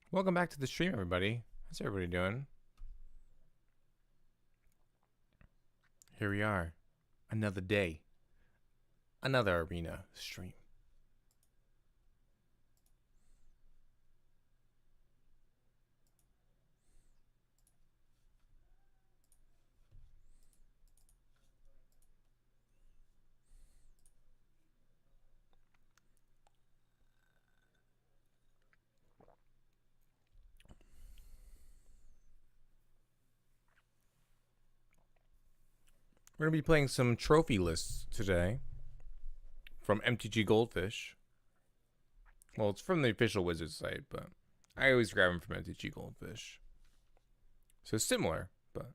Welcome back to the stream, everybody. How's everybody doing? Here we are. Another day. Another arena stream. We're going to be playing some trophy lists today from MTG Goldfish. Well, it's from the official Wizards site, but I always grab them from MTG Goldfish. So similar, but...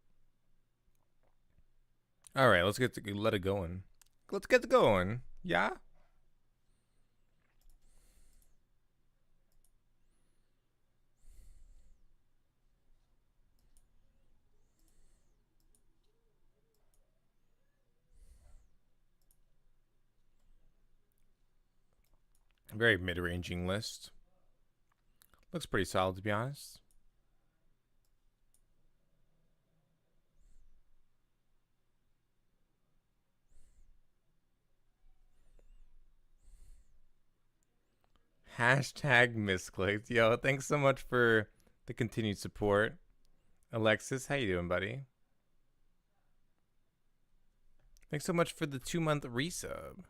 Alright, let's let it going. Let's get it going. Yeah? Very mid-ranging list. Looks pretty solid, to be honest. Hashtag misclicked. Yo, thanks so much for the continued support. Alexis, how you doing, buddy? Thanks so much for the 2-month resub.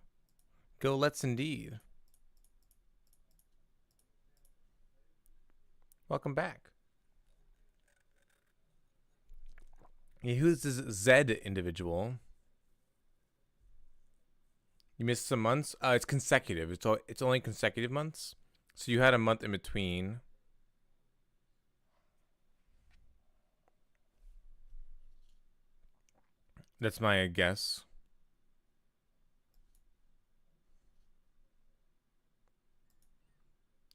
Go Let's Indeed. Welcome back. Yeah, who's this Z individual? You missed some months? It's consecutive. It's only consecutive months. So you had a month in between. That's my guess.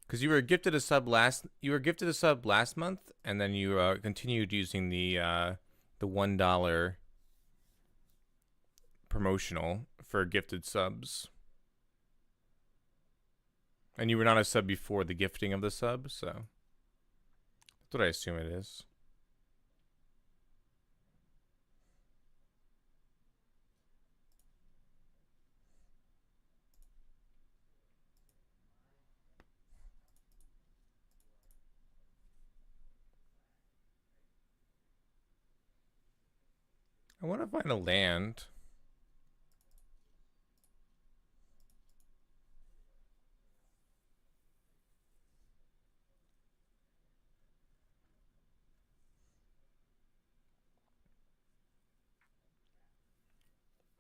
Because you were gifted a sub last month, and then you continued using the $1 promotional for gifted subs. And you were not a sub before the gifting of the sub, so that's what I assume it is. I want to find a land.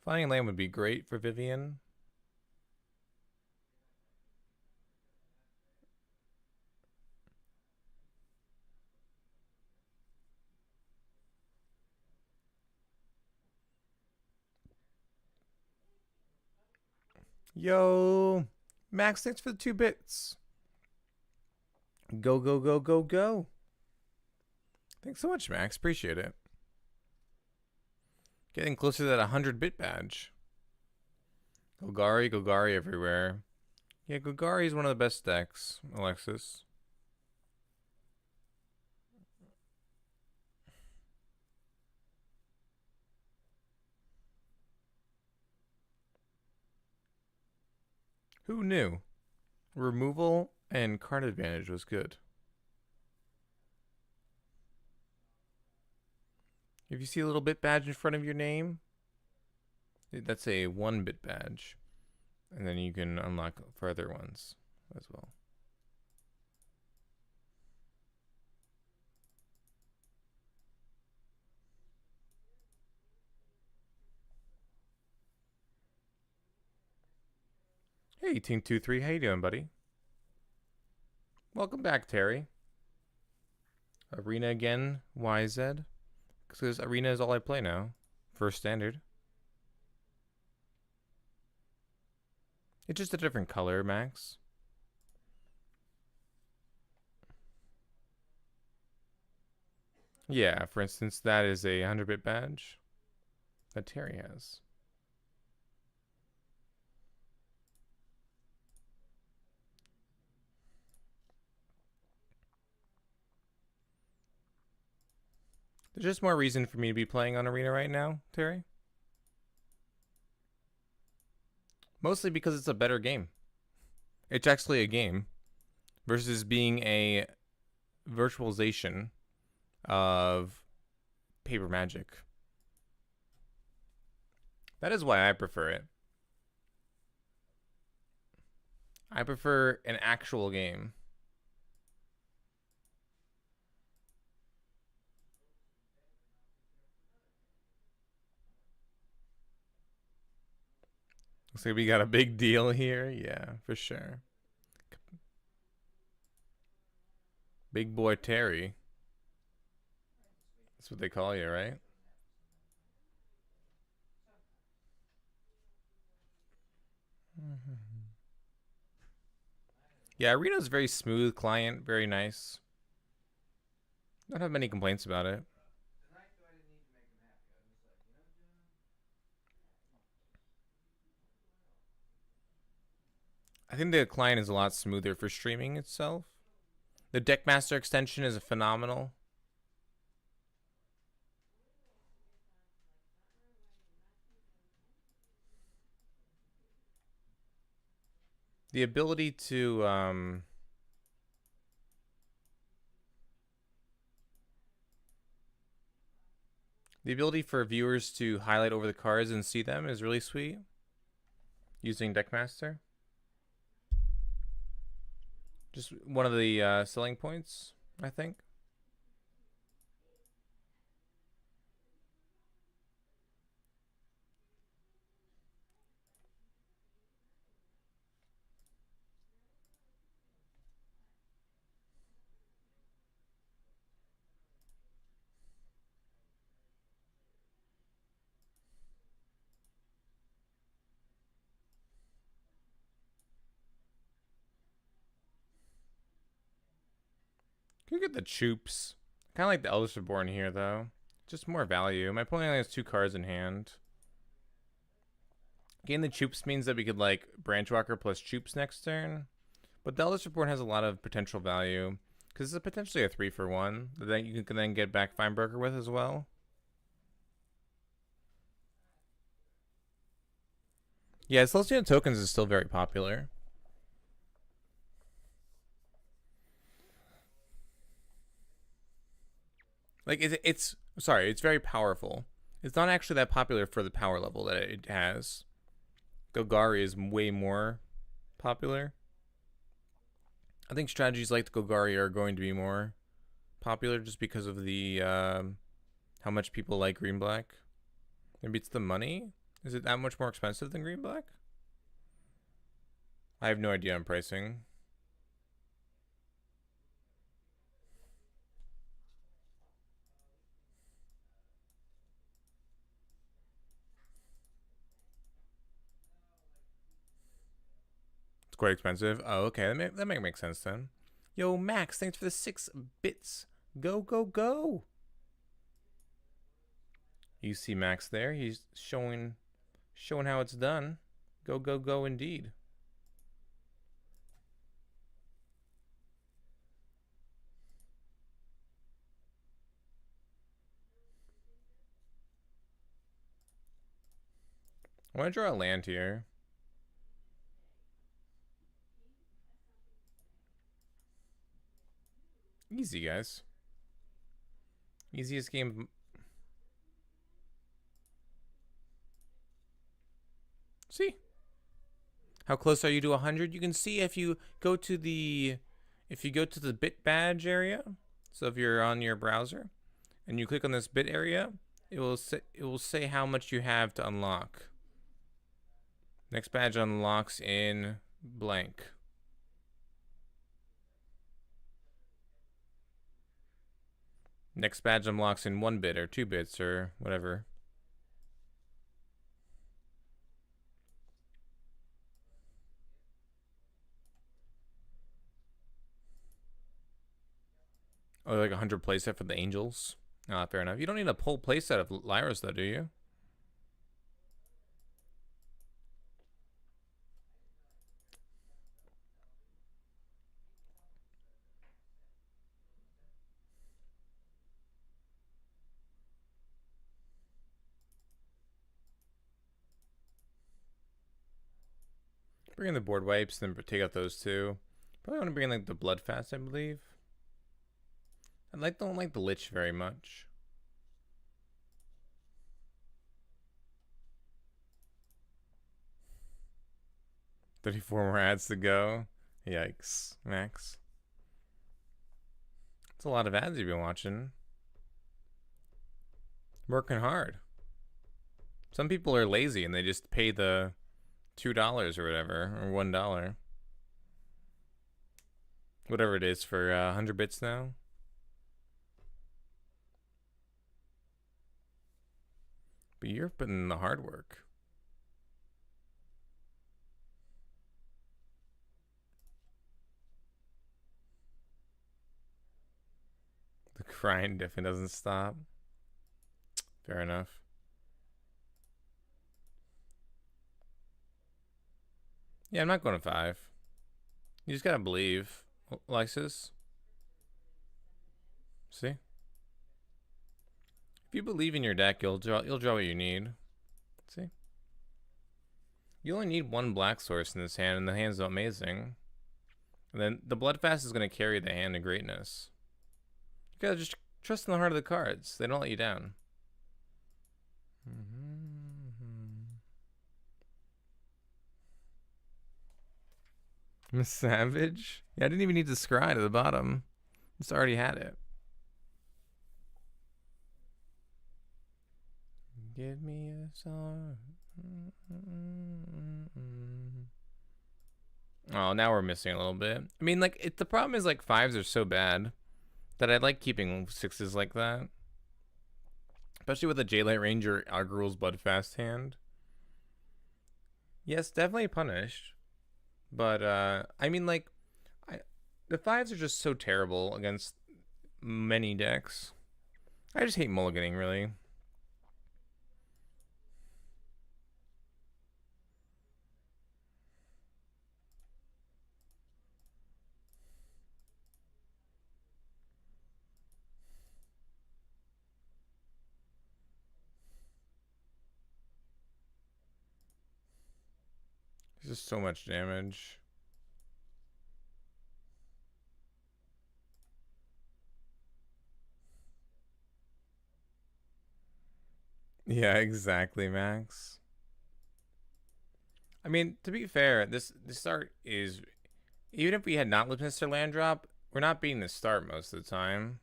Finding land would be great for Vivian. Yo, Max, thanks for the 2 bits. Go, go, go, go, go. Thanks so much, Max. Appreciate it. Getting closer to that 100-bit badge. Golgari everywhere. Yeah, Golgari is one of the best decks, Alexis. Who knew? Removal and card advantage was good. If you see a little bit badge in front of your name, that's a 1-bit badge. And then you can unlock further ones as well. Hey, Team 2-3, how you doing, buddy? Welcome back, Terry. Arena again, YZ. Because Arena is all I play now. For standard. It's just a different color, Max. Yeah, for instance, that is a 100-bit badge that Terry has. There's just more reason for me to be playing on Arena right now, Terry. Mostly because it's a better game. It's actually a game versus being a virtualization of paper magic. That is why I prefer it. I prefer an actual game. Looks like we got a big deal here. Yeah, for sure. Big boy Terry. That's what they call you, right? Yeah, Arena's very smooth client, very nice. Don't have many complaints about it. I think the client is a lot smoother for streaming itself. The Deckmaster extension is phenomenal. The ability to the ability for viewers to highlight over the cards and see them is really sweet using Deckmaster. Just one of the selling points, I think. Can you get the Choops? Kind of like the Eldest Reborn here, though. Just more value. My opponent only has 2 cards in hand. Getting the Choops means that we could, like, Branchwalker plus Choops next turn. But the Eldest Reborn has a lot of potential value. Because it's potentially a 3-for-1 that you can then get back Feinberger with as well. Yeah, Celestial Tokens is still very popular. Like, it's sorry, it's very powerful. It's not actually that popular for the power level that it has. Golgari is way more popular. I think strategies like the Golgari are going to be more popular just because of the how much people like green black. Maybe it's the money. Is it that much more expensive than green black? I have no idea on pricing. It's quite expensive. Oh, okay. That may make sense then. Yo, Max, thanks for the 6 bits. Go, go, go. You see Max there. He's showing how it's done. Go, go, go indeed. I want to draw a land here. Easy, guys. Easiest game. See? How close are you to 100? You can see if you go to the bit badge area. So if you're on your browser and you click on this bit area, it will say how much you have to unlock. Next badge unlocks in blank. Next badge unlocks in 1 bit or 2 bits or whatever. Oh, like 100 playset for the Angels. Fair enough. You don't need a full playset of Lyras though, do you? Bring in the board wipes, then take out those two. Probably want to bring in like the Bloodfast, I believe. I don't like the Lich very much. $34 more ads to go. Yikes, Max. It's a lot of ads you've been watching. Working hard. Some people are lazy and they just pay the $2 or whatever, or $1. Whatever it is for 100 bits now. But you're putting in the hard work. The grind definitely doesn't stop. Fair enough. Yeah, I'm not going to 5. You just gotta believe, Alexis. See? If you believe in your deck, you'll draw what you need. See? You only need one black source in this hand, and the hand's amazing. And then the Bloodfast is going to carry the hand to greatness. You gotta just trust in the heart of the cards. They don't let you down. Miss Savage? Yeah, I didn't even need to scry to the bottom. Just already had it. Give me a song. Oh, now we're missing a little bit. I mean, like, the problem is, like, 5s are so bad that I like keeping 6s like that. Especially with a J-Light Ranger Arguel's Bloodfast hand. Yes, definitely punished. But, I mean, like, the 5s are just so terrible against many decks. I just hate mulliganing, really. There's just so much damage. Yeah, exactly, Max. I mean, to be fair, this start is, even if we had not lived Mr. Land Drop, we're not beating the start most of the time.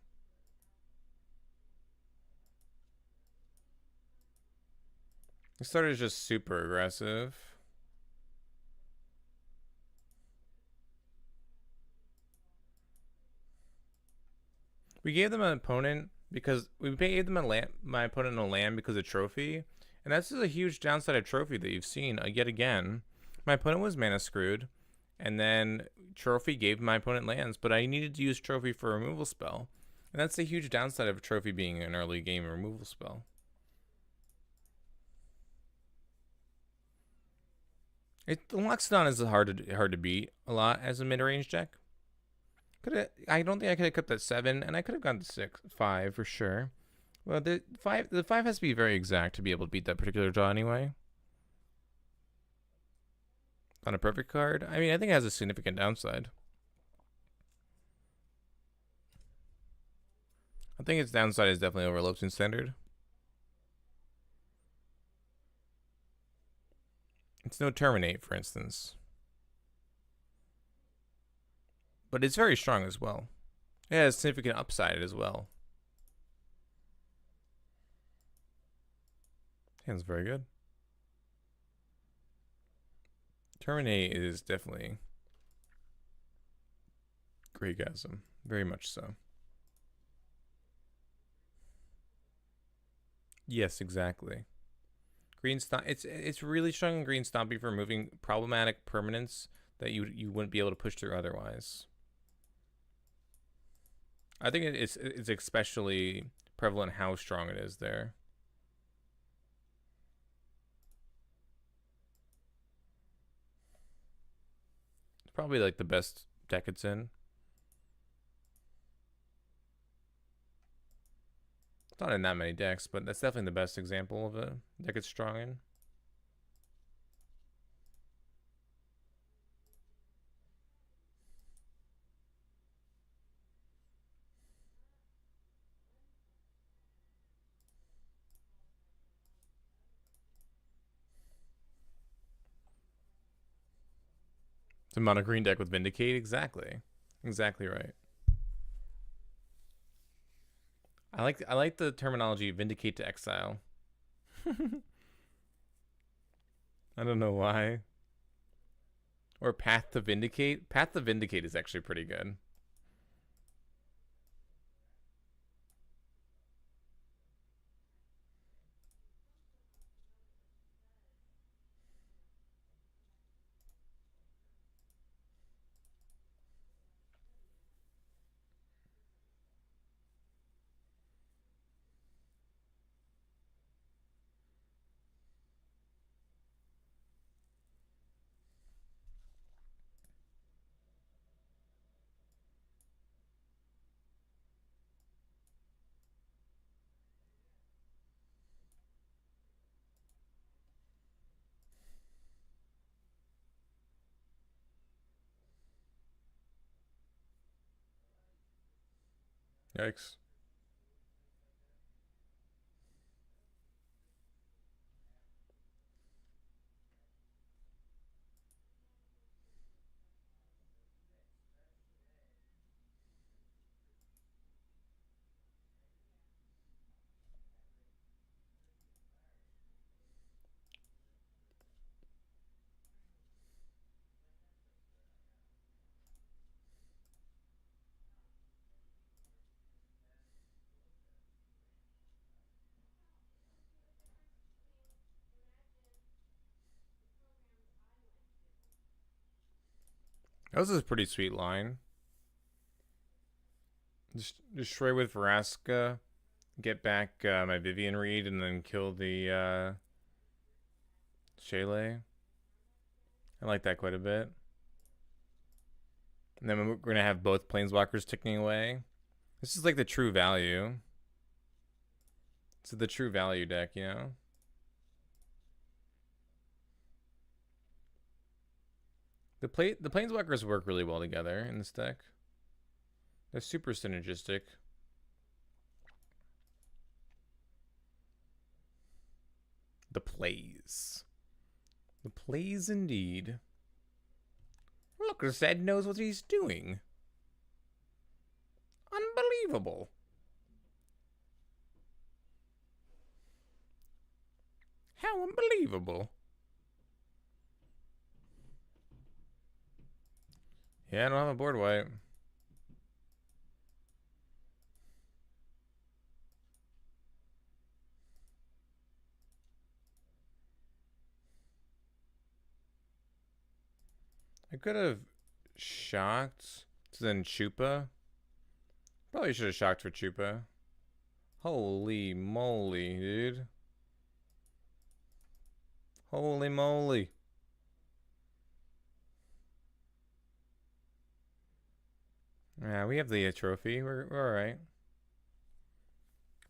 The start is just super aggressive. We gave them an opponent because we gave them my opponent a land because of trophy, and that's just a huge downside of trophy that you've seen yet again. My opponent was mana screwed, and then trophy gave my opponent lands, but I needed to use trophy for a removal spell, and that's the huge downside of trophy being an early game removal spell. Loxodon is hard to beat a lot as a mid range deck. I don't think I could have kept that 7, and I could have gone to 5 for sure. Well, the 5 has to be very exact to be able to beat that particular draw anyway. On a perfect card, I mean, I think it has a significant downside. I think its downside is definitely overlooked in standard. It's no terminate, for instance. But it's very strong as well. It has significant upside as well. Hand's very good. Terminate is definitely greatgasm. Very much so. Yes, exactly. Green stomp. It's really strong in green stomping for removing problematic permanents that you wouldn't be able to push through otherwise. I think it's especially prevalent how strong it is there. It's probably like the best deck it's in. It's not in that many decks, but that's definitely the best example of a deck it's strong in. It's a mono green deck with Vindicate. Exactly. Exactly right. I like the terminology Vindicate to Exile. I don't know why. Or Path to Vindicate. Path to Vindicate is actually pretty good. Yikes. That was a pretty sweet line. Just destroy with Vraska, get back my Vivian Reed, and then kill the Shayla. I like that quite a bit. And then we're going to have both Planeswalkers ticking away. This is like the true value. It's the true value deck, you know? The Planeswalkers work really well together in this deck. They're super synergistic. The plays. The plays indeed. Look, Zed knows what he's doing. Unbelievable. How unbelievable. Yeah, I don't have a board wipe. I could have shocked to then Chupa. Probably should have shocked for Chupa. Holy moly, dude. Holy moly. Yeah, we have the trophy. We're alright.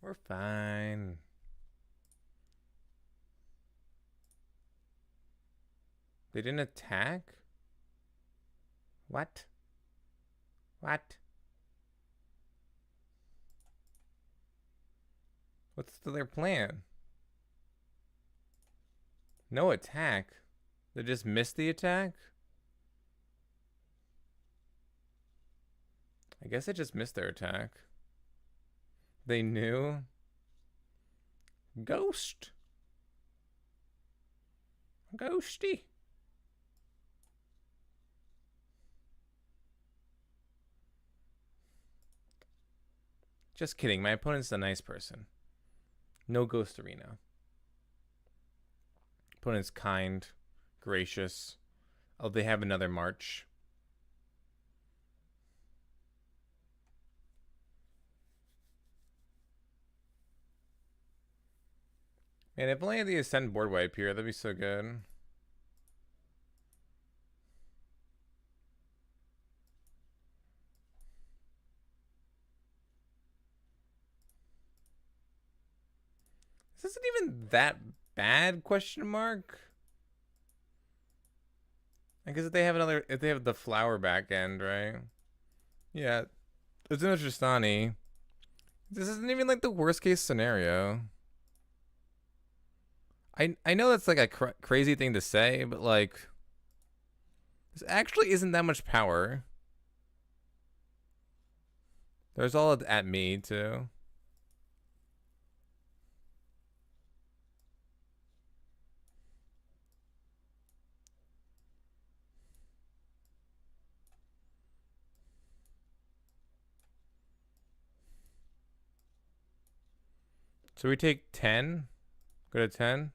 We're fine. They didn't attack? What? What? What's their plan? No attack? They just missed the attack? I guess they just missed their attack. They knew. Ghost. Ghosty. Just kidding. My opponent's a nice person. No Ghost Arena. Opponent's kind, gracious. Oh, they have another march. Man, if only I had the Ascend board wipe here, that'd be so good. This isn't even that bad, question mark. I guess if they have the flower back end, right? Yeah, it's an Tristani. This isn't even like the worst case scenario. I know that's like a crazy thing to say, but like, This actually isn't that much power. There's all at me, too. So we take 10. Go to 10.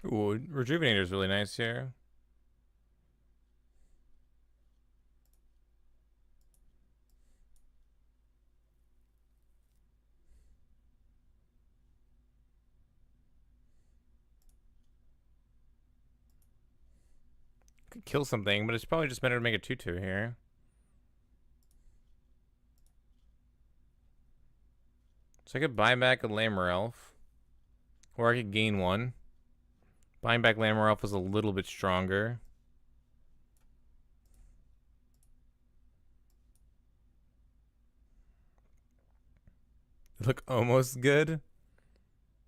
Ooh, Rejuvenator is really nice here. Could kill something, but it's probably just better to make a 2/2 here. So I could buy back a Lammer Elf. Or I could gain 1. Buying back Lammer Elf is a little bit stronger. Look almost good.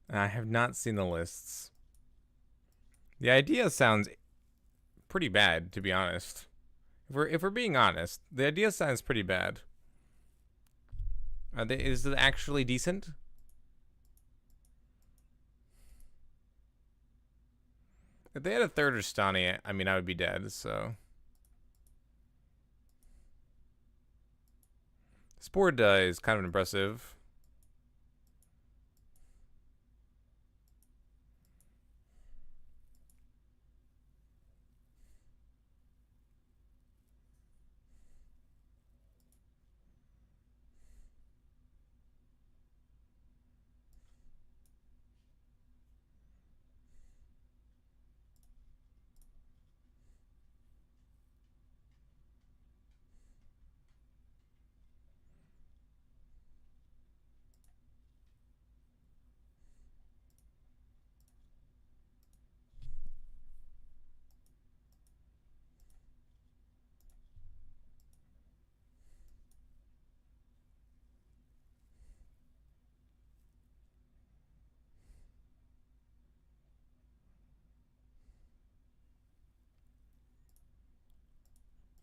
I have not seen the lists. The idea sounds pretty bad, to be honest. If we're being honest, the idea sounds pretty bad. Is it actually decent? If they had a third Rustani, I mean, I would be dead, so. This board is kind of impressive.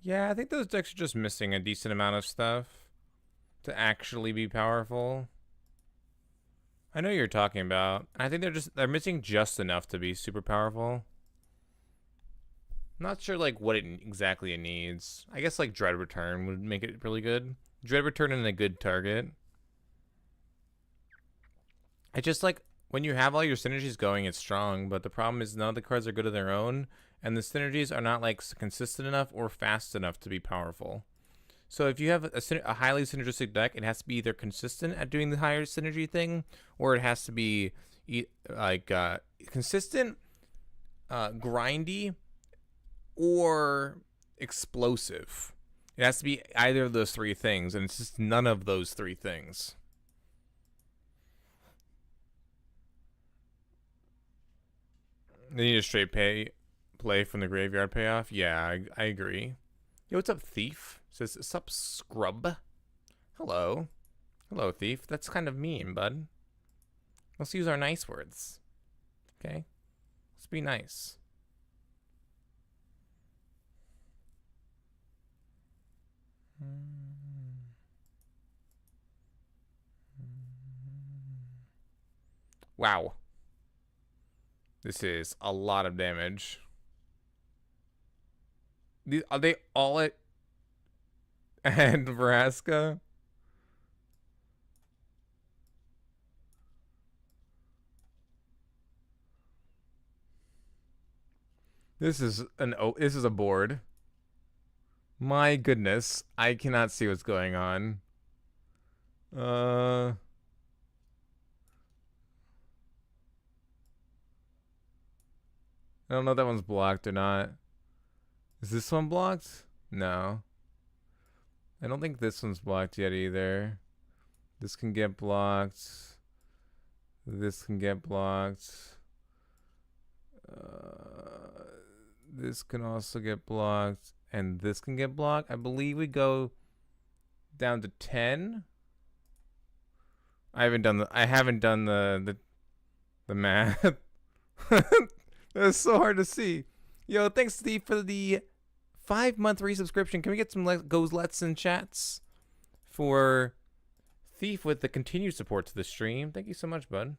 Yeah, I think those decks are just missing a decent amount of stuff to actually be powerful. I know what you're talking about. I think they're missing just enough to be super powerful. I'm not sure like what exactly it needs. I guess like Dread Return would make it really good. Dread Return and a good target. I just like when you have all your synergies going, it's strong, but the problem is none of the cards are good on their own, and the synergies are not like consistent enough or fast enough to be powerful. So if you have a highly synergistic deck, it has to be either consistent at doing the higher synergy thing, or it has to be like consistent, grindy, or explosive. It has to be either of those three things, and it's just none of those three things. They need a straight play from the graveyard payoff. Yeah, I agree. Yo, what's up, Thief? Says, what's up, Scrub? Hello. Hello, Thief. That's kind of mean, bud. Let's use our nice words. Okay? Let's be nice. Wow. This is a lot of damage. Are they all at and Vraska? This is a board. My goodness, I cannot see what's going on. I don't know if that one's blocked or not. Is this one blocked? No. I don't think this one's blocked yet either. This can get blocked. This can get blocked. This can also get blocked, and this can get blocked. I believe we go down to 10. I haven't done the math. That's so hard to see. Yo, thanks Steve for the 5-month resubscription. Can we get some goes lets and chats for Thief with the continued support to the stream? Thank you so much, bud.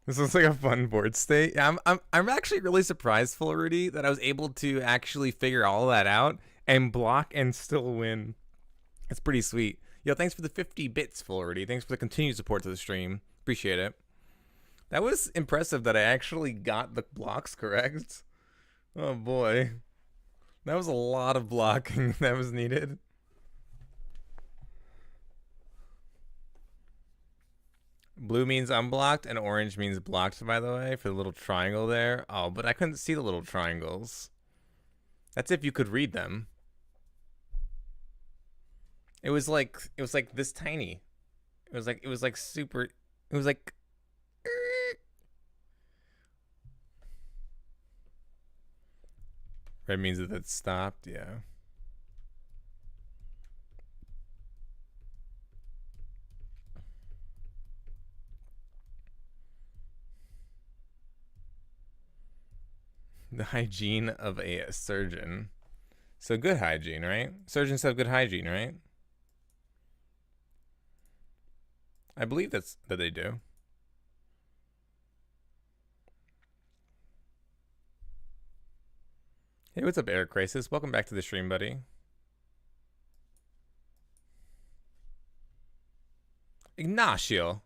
This looks like a fun board state. I'm actually really surprised, Full Rudy, that I was able to actually figure all that out and block and still win. It's pretty sweet. Yo, thanks for the 50 bits, Full Rudy. Thanks for the continued support to the stream. Appreciate it. That was impressive that I actually got the blocks correct. Oh boy. That was a lot of blocking that was needed. Blue means unblocked, and orange means blocked, by the way, for the little triangle there. Oh, but I couldn't see the little triangles. That's if you could read them. It was like this tiny. It was like super. It was like. Red means that it stopped. Yeah. The hygiene of a surgeon. So good hygiene, right? Surgeons have good hygiene, right? I believe that they do. Hey, what's up, Eric Crisis? Welcome back to the stream, buddy. Ignacio.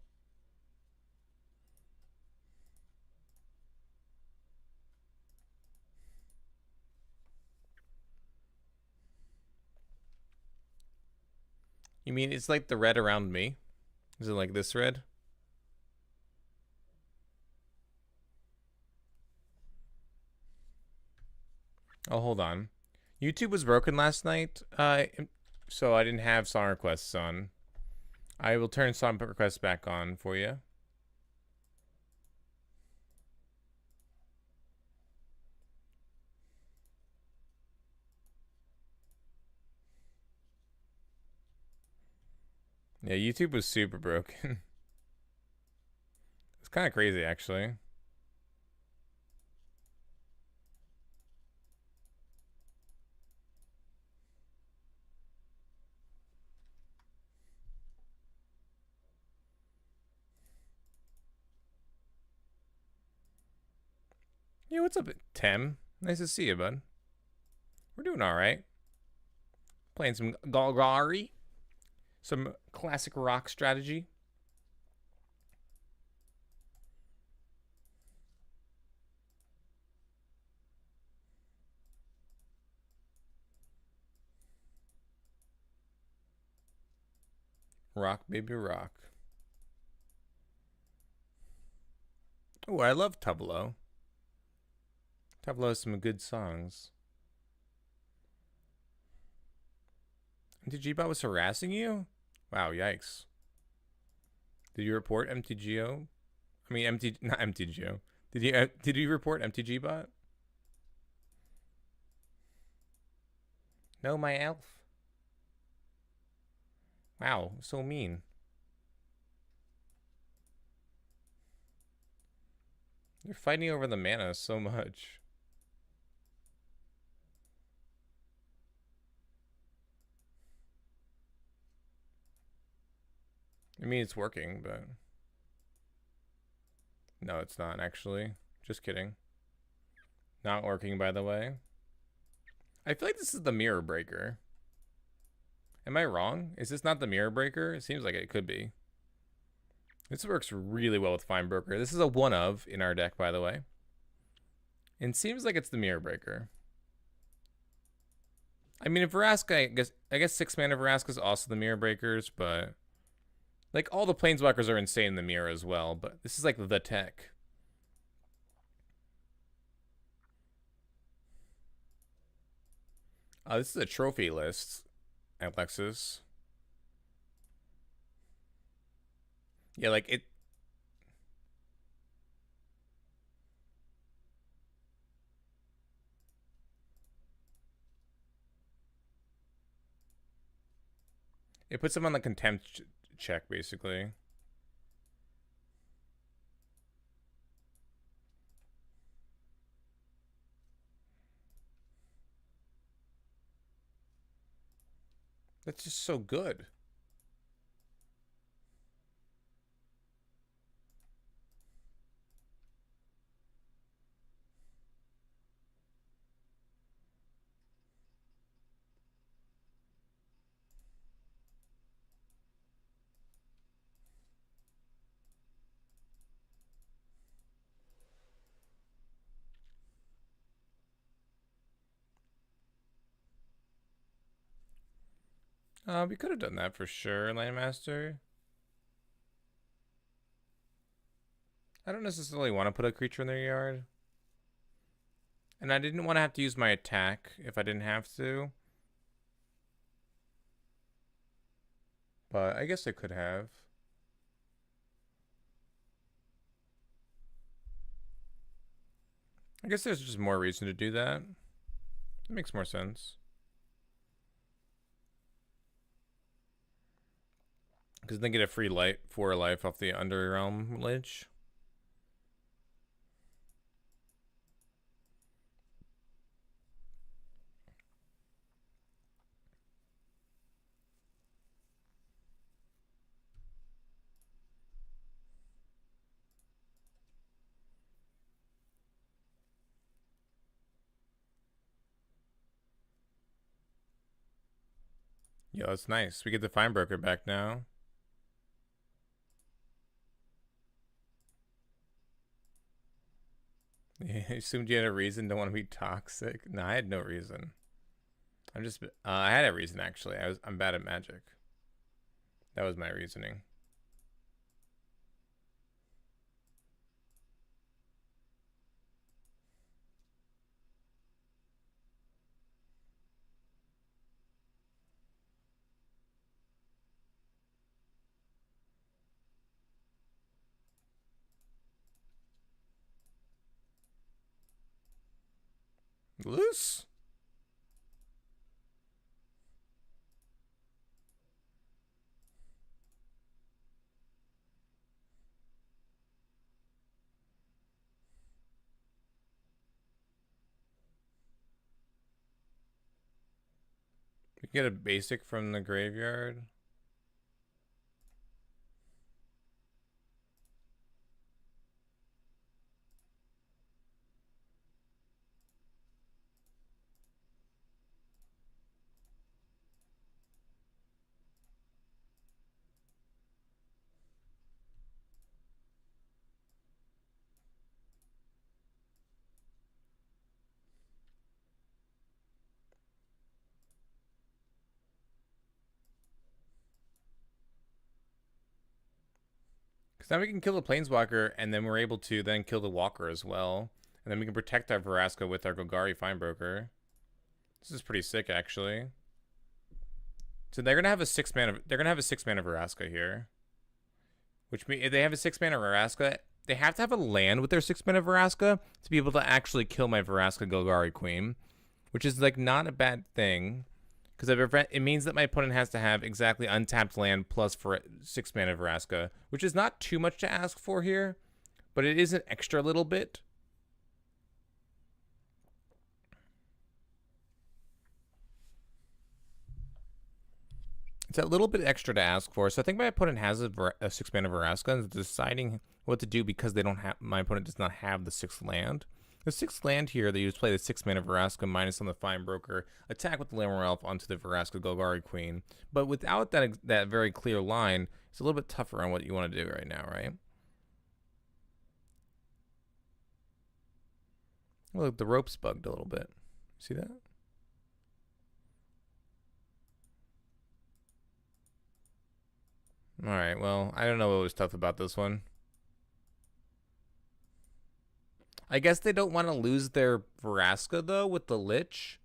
You mean it's like the red around me? Is it like this red? Oh, hold on. YouTube was broken last night, so I didn't have song requests on. I will turn song requests back on for you. Yeah, YouTube was super broken. It's kind of crazy, actually. Yeah, what's up, Tem? Nice to see you, bud. We're doing all right. Playing some Golgari. Some classic rock strategy. Rock, baby, rock. Oh, I love Tableau. Tableau has some good songs. MTGBot was harassing you? Wow, yikes. Did you report MTGO? I mean, not MTGO. Did you report MTGBot? No, my elf. Wow, so mean. You're fighting over the mana so much. I mean, it's working, but... No, it's not, actually. Just kidding. Not working, by the way. I feel like this is the Mirror Breaker. Am I wrong? Is this not the Mirror Breaker? It seems like it could be. This works really well with Fine Broker. This is a one of in our deck, by the way. And it seems like it's the Mirror Breaker. I mean, if Vraska, I guess 6 mana Vraska is also the Mirror Breakers, but like all the Planeswalkers are insane in the mirror as well, but this is like the tech. This is a trophy list, Alexis. Yeah, like it. It puts him on the contempt check, basically. That's just so good. We could have done that for sure, Landmaster. I don't necessarily want to put a creature in their yard. And I didn't want to have to use my attack if I didn't have to. But I guess I could have. I guess there's just more reason to do that. It makes more sense. Because they get a free light for life off the Underrealm Lich. Yo, that's nice. We get the Fine Broker back now. You assumed you had a reason to want to be toxic? No, I had no reason. I'm just I had a reason actually. I'm bad at Magic. That was my reasoning. Loose? We get a basic from the graveyard. Because now we can kill the Planeswalker, and then we're able to then kill the Walker as well. And then we can protect our Vraska with our Golgari Finebroker. This is pretty sick, actually. So they're gonna have a 6-mana. They're gonna have a 6-mana Vraska here. Which means if they have a 6-mana Vraska, they have to have a land with their 6-mana Vraska to be able to actually kill my Vraska Golgari Queen, which is like not a bad thing. Because it means that my opponent has to have exactly untapped land plus for 6-mana Vraska, which is not too much to ask for here, but it is an extra little bit. It's a little bit extra to ask for, so I think my opponent has a 6-mana Vraska and is deciding what to do because they don't have. My opponent does not have the 6th land. The 6th land here, they just play the 6-mana Vraska minus on the Fine Broker, attack with the Lammer Elf onto the Vraska Golgari Queen. But without that very clear line, it's a little bit tougher on what you want to do right now, right? Look, the rope's bugged a little bit. See that? Alright, well, I don't know what was tough about this one. I guess they don't want to lose their Vraska, though, with the Lich.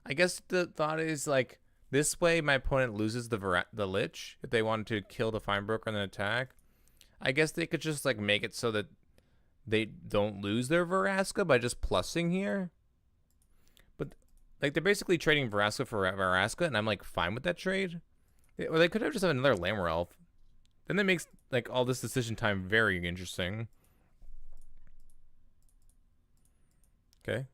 I guess the thought is like this way my opponent loses the Lich if they wanted to kill the Fine Broker and then attack. I guess they could just like make it so that they don't lose their Veraska by just plussing here. But like they're basically trading Veraska for Veraska, and I'm like fine with that trade. Or they could have just had another Lammer Elf. Then that makes like all this decision time very interesting. Okay.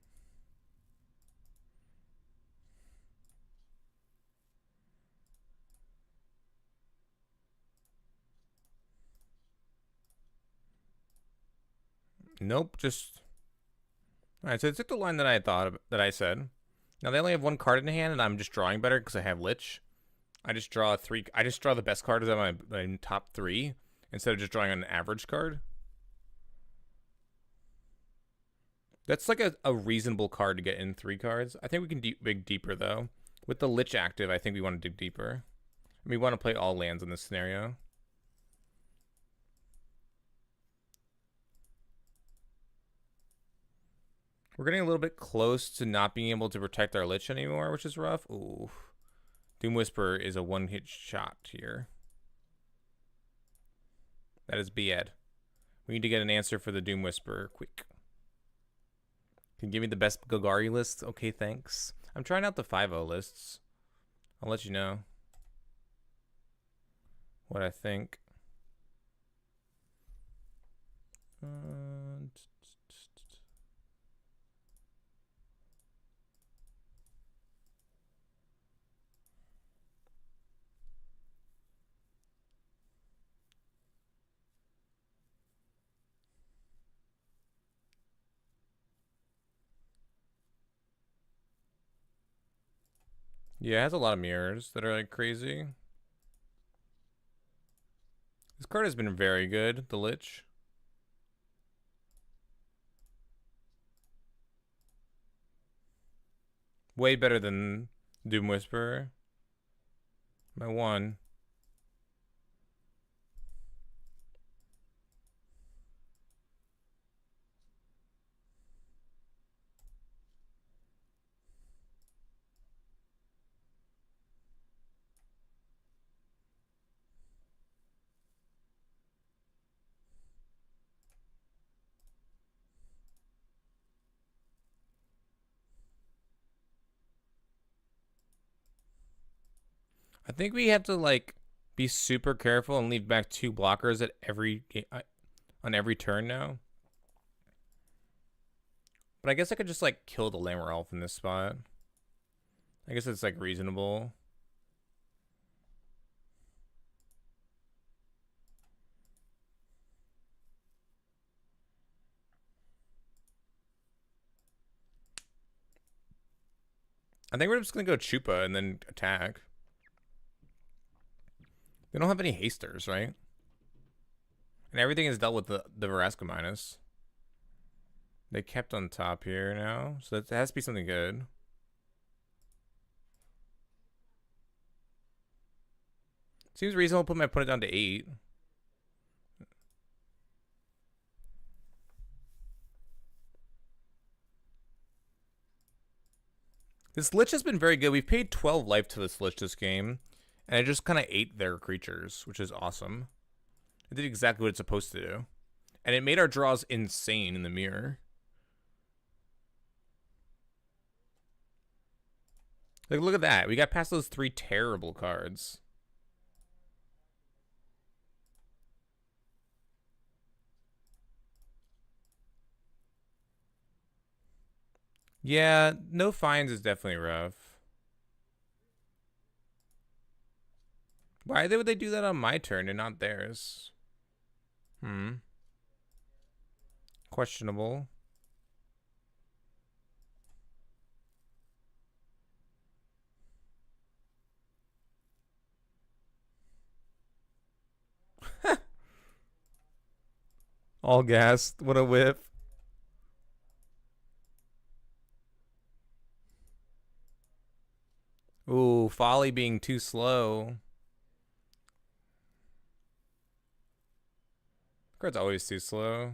Nope, just all right. So it took the line that I thought that I said. Now they only have one card in hand, and I'm just drawing better because I have Lich. I just draw three. I just draw the best cards out of my top three instead of just drawing an average card. That's like a reasonable card to get in 3 cards. I think we can dig deeper though. With the Lich active, I think we want to dig deeper. We want to play all lands in this scenario. We're getting a little bit close to not being able to protect our Lich anymore, which is rough. Ooh. Doom Whisperer is a one-hit shot here. That is bad. We need to get an answer for the Doom Whisperer quick. Can you give me the best Golgari list? Okay, thanks. I'm trying out the 5-0 lists. I'll let you know what I think. Yeah, it has a lot of mirrors that are like crazy. This card has been very good, the Lich. Way better than Doom Whisperer. My one. I think we have to like be super careful and leave back 2 blockers at on every turn now. But I guess I could just like kill the Lammer Elf in this spot. I guess it's like reasonable. I think we're just gonna go Chupa and then attack. They don't have any hasters, right? And everything is dealt with the Veraska minus. They kept on top here now, so that has to be something good. Seems reasonable to put my opponent down to 8. This Lich has been very good. We've paid 12 life to this Lich this game, and it just kind of ate their creatures, which is awesome. It did exactly what it's supposed to do. And it made our draws insane in the mirror. Like, look at that. We got past those 3 terrible cards. Yeah, no fines is definitely rough. Why would they do that on my turn and not theirs? Questionable. All gassed. What a whiff. Ooh, Folly being too slow. Card's always too slow.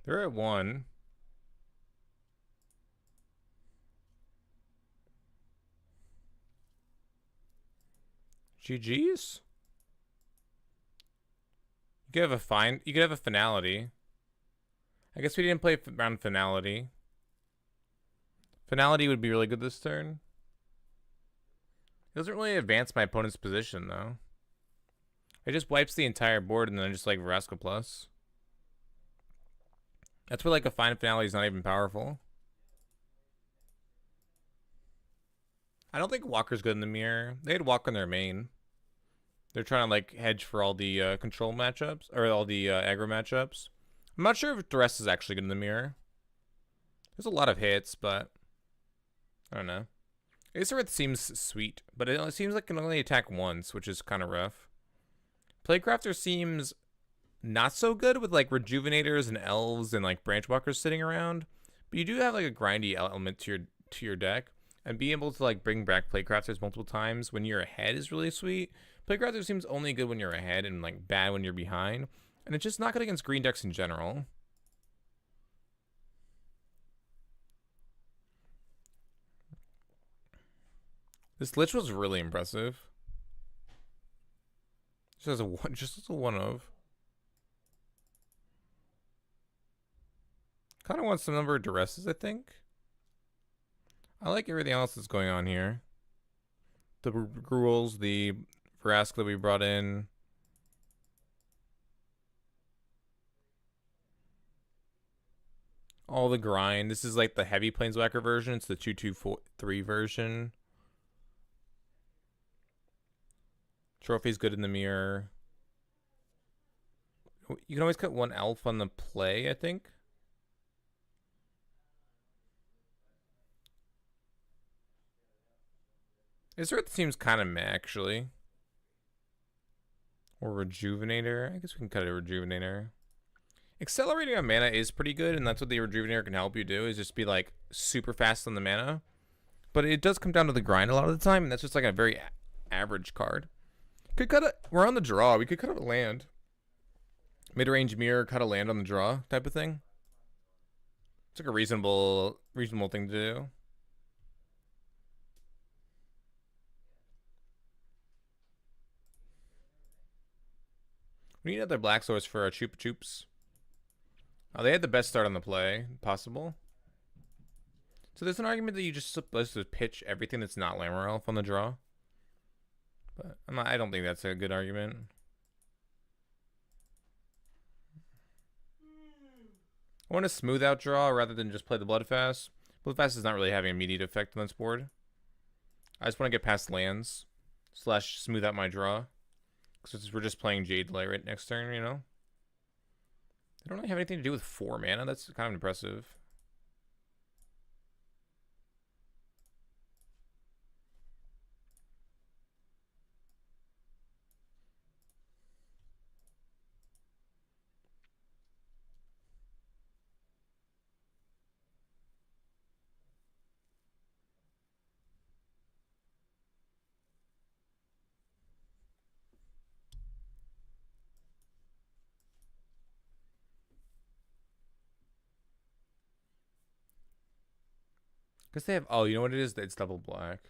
They're at 1. GG's? You could have a fine. You could have a finality. I guess we didn't play around finality. Finality would be really good this turn. It doesn't really advance my opponent's position, though. It just wipes the entire board and then just like Verasco Plus. That's where like a fine finality is not even powerful. I don't think Walker's good in the mirror. They had Walker in their main. They're trying to like hedge for all the control matchups or all the aggro matchups. I'm not sure if Duress is actually good in the mirror. There's a lot of hits, but I don't know. Acerith seems sweet, but it seems like it can only attack once, which is kind of rough. Playcrafter seems not so good with like Rejuvenators and Elves and like Branchwalkers sitting around, but you do have like a grindy element to your deck, and being able to like bring back Playcrafters multiple times when you're ahead is really sweet. Playcrafter seems only good when you're ahead and like bad when you're behind, and it's just not good against green decks in general. This Lich was really impressive. Just as a one of. Kind of want some number of Duresses, I think. I like everything else that's going on here. The Gruels, the Vrask that we brought in. All the grind. This is like the heavy Planeswalker version. It's the 2-2-4-3 version. Trophy's good in the mirror. You can always cut one elf on the play, I think. Izzet seems kind of meh, actually. Or Rejuvenator. I guess we can cut a Rejuvenator. Accelerating on mana is pretty good, and that's what the Rejuvenator can help you do, is just be like super fast on the mana. But it does come down to the grind a lot of the time, and that's just like a very average card. Could cut it. We're on the draw. We could cut a land. Mid-range mirror, cut a land on the draw type of thing. It's like a reasonable thing to do. We need another black source for our Chupa Chups. Oh, they had the best start on the play possible. So there's an argument that you just supposed to pitch everything that's not Lammer Elf on the draw. But I don't think that's a good argument. I want to smooth out draw rather than just play the Bloodfast. Bloodfast is not really having an immediate effect on this board. I just want to get past lands / smooth out my draw. Because we're just playing Jade Light right next turn, you know? They don't really have anything to do with 4 mana. That's kind of impressive. Because they have... Oh, you know what it is? It's double black.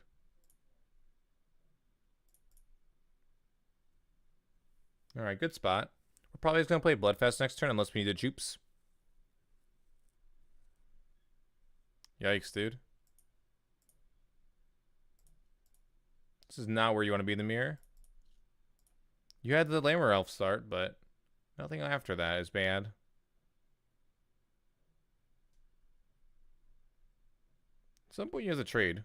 Alright, good spot. We're probably just going to play Bloodfast next turn unless we need the Jupes. Yikes, dude. This is not where you want to be in the mirror. You had the Lammer Elf start, but nothing after that is bad. At some point, you have a trade.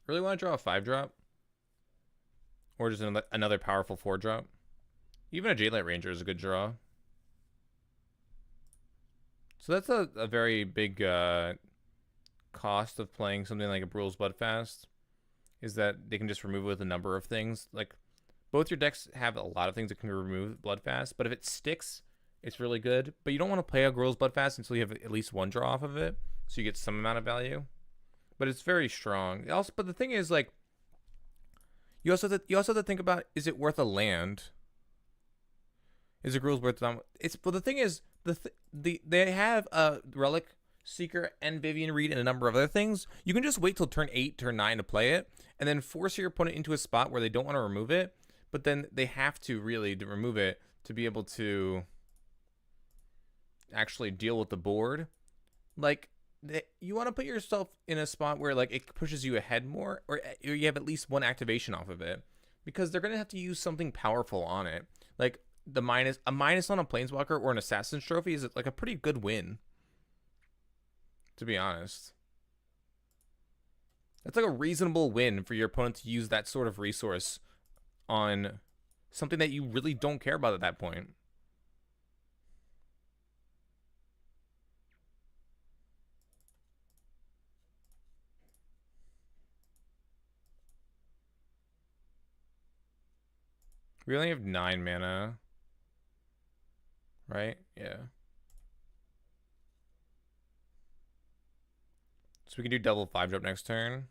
Really want to draw a 5-drop? Or just another powerful 4-drop? Even a Jadelight Ranger is a good draw. So that's a very big cost of playing something like a Brule's Bloodfast. is that they can just remove it with a number of things. Like both your decks have a lot of things that can remove Bloodfast, but if it sticks, it's really good. But you don't want to play a Girl's Bloodfast until you have at least one draw off of it, so you get some amount of value. But it's very strong. Also, but the thing is, like, you also have to think about, is it worth a land? Is a Girl's worth it's but the thing is, they have a Relic Seeker and Vivian Reed and a number of other things. You can just wait till turn 8, turn 9 to play it, and then force your opponent into a spot where they don't want to remove it, but then they have to really remove it to be able to actually deal with the board. Like, you want to put yourself in a spot where like it pushes you ahead more, or you have at least one activation off of it, because they're gonna have to use something powerful on it. Like a minus on a Planeswalker or an Assassin's Trophy is like a pretty good win, to be honest. That's like a reasonable win for your opponent to use that sort of resource on something that you really don't care about at that point. We only have 9 mana. Right? Yeah. So we can do double 5-drop next turn.